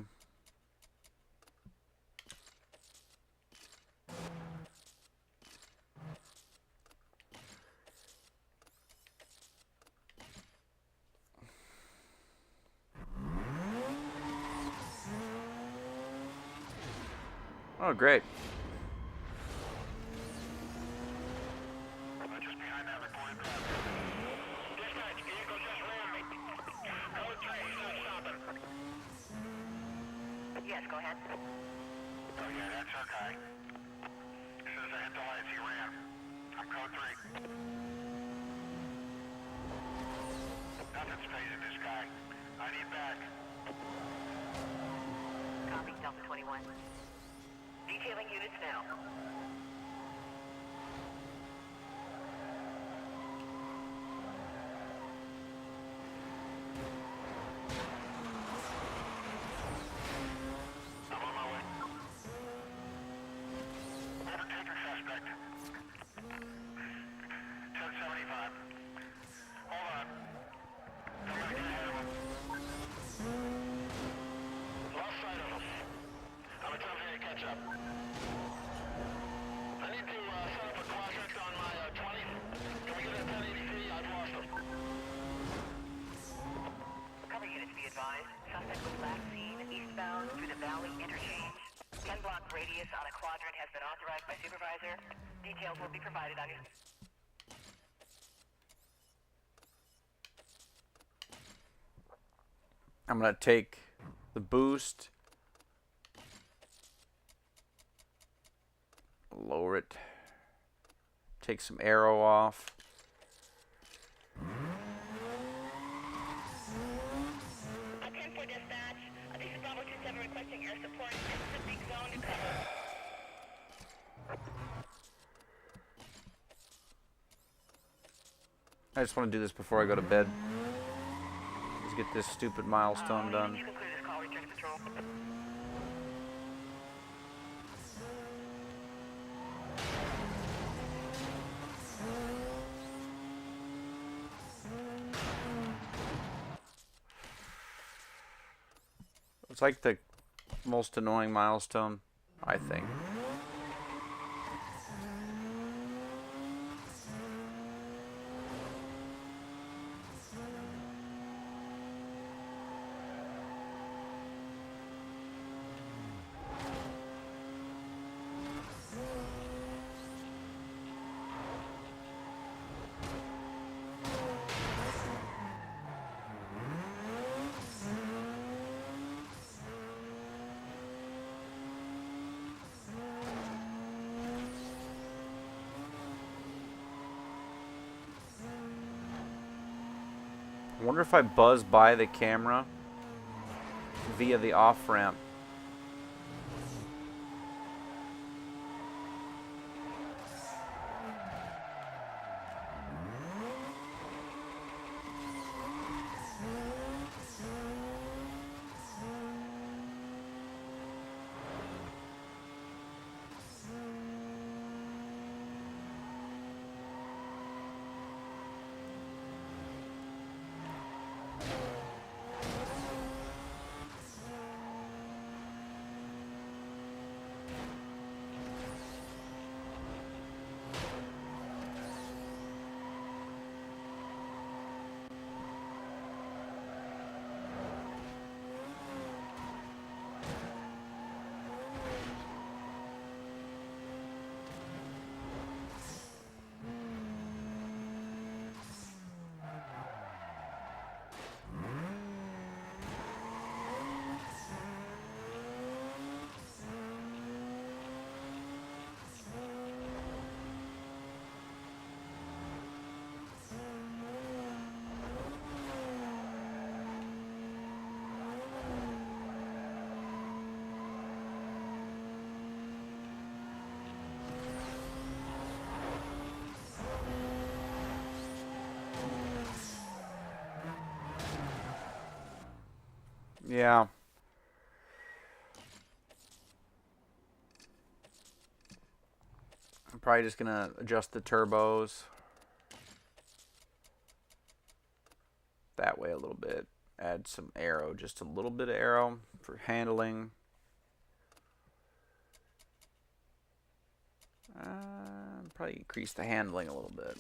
Oh, great. Just behind that reported driver. Dispatch, vehicle just ran me. Code 3, he's not stopping. Yes, go ahead. Oh yeah, that's okay. As soon as I hit the lights, he ran. I'm code 3. Nothing's phasing this guy. I need back. Copy, Delta 21. Detailing units now. I'm on my way. Overtaker suspect. 1075. Hold on. I'm gonna get ahead of him. Lost sight of him. I'm attempting to catch up. I need to set up a quadrant on my 20. Can we get that 1083? I've lost him. Cover units be advised. Suspect was last seen eastbound through the Valley Interchange. 10-block radius on a quadrant has been authorized by supervisor. Details will be provided on your... I'm gonna take the boost, lower it, take some arrow off. For dispatch, this is Bravo 27 requesting air support. This is a big zone to cover. I just want to do this before I go to bed. Let's get this stupid milestone done. You conclude this call, return to patrol. It's like the most annoying milestone, I think. I wonder if I buzz by the camera via the off-ramp. Yeah. I'm probably just gonna adjust the turbos that way a little bit. Add some aero, just a little bit of aero for handling. Probably increase the handling a little bit.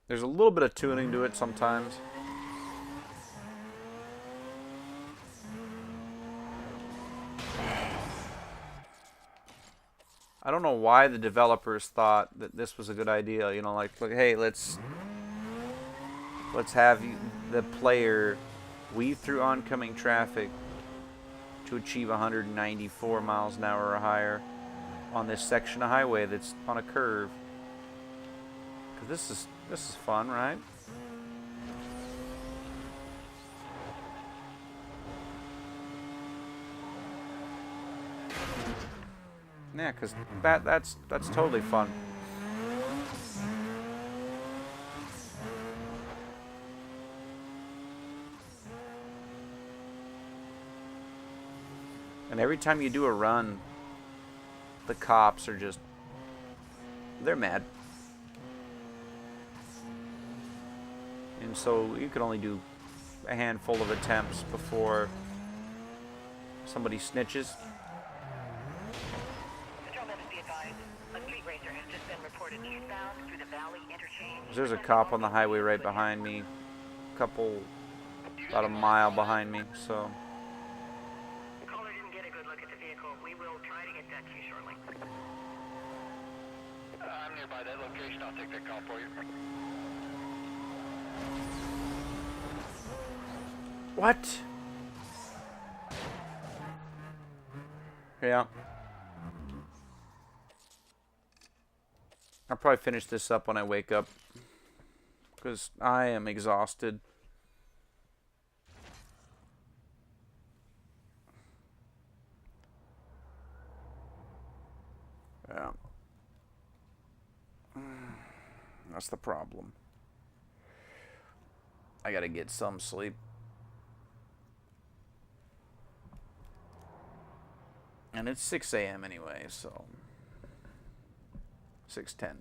There's a little bit of tuning to it sometimes. I don't know why the developers thought that this was a good idea. You know, like, look, hey, let's have the player weave through oncoming traffic to achieve 194 miles an hour or higher on this section of highway that's on a curve. Because this is fun, right? Yeah, because that's totally fun. And every time you do a run, the cops are just, they're mad. And so you can only do a handful of attempts before somebody snitches. Patrol members be advised, a street racer has just been reported eastbound through the Valley interchange. There's a cop on the highway right behind me, about a mile behind me, so. Caller didn't get a good look at the vehicle. We will try to get that to you shortly. I'm nearby. take that call for you. What? Yeah. I'll probably finish this up when I wake up. Because I am exhausted. Yeah. That's the problem. I gotta get some sleep. And it's 6 a.m. anyway, so 6:10.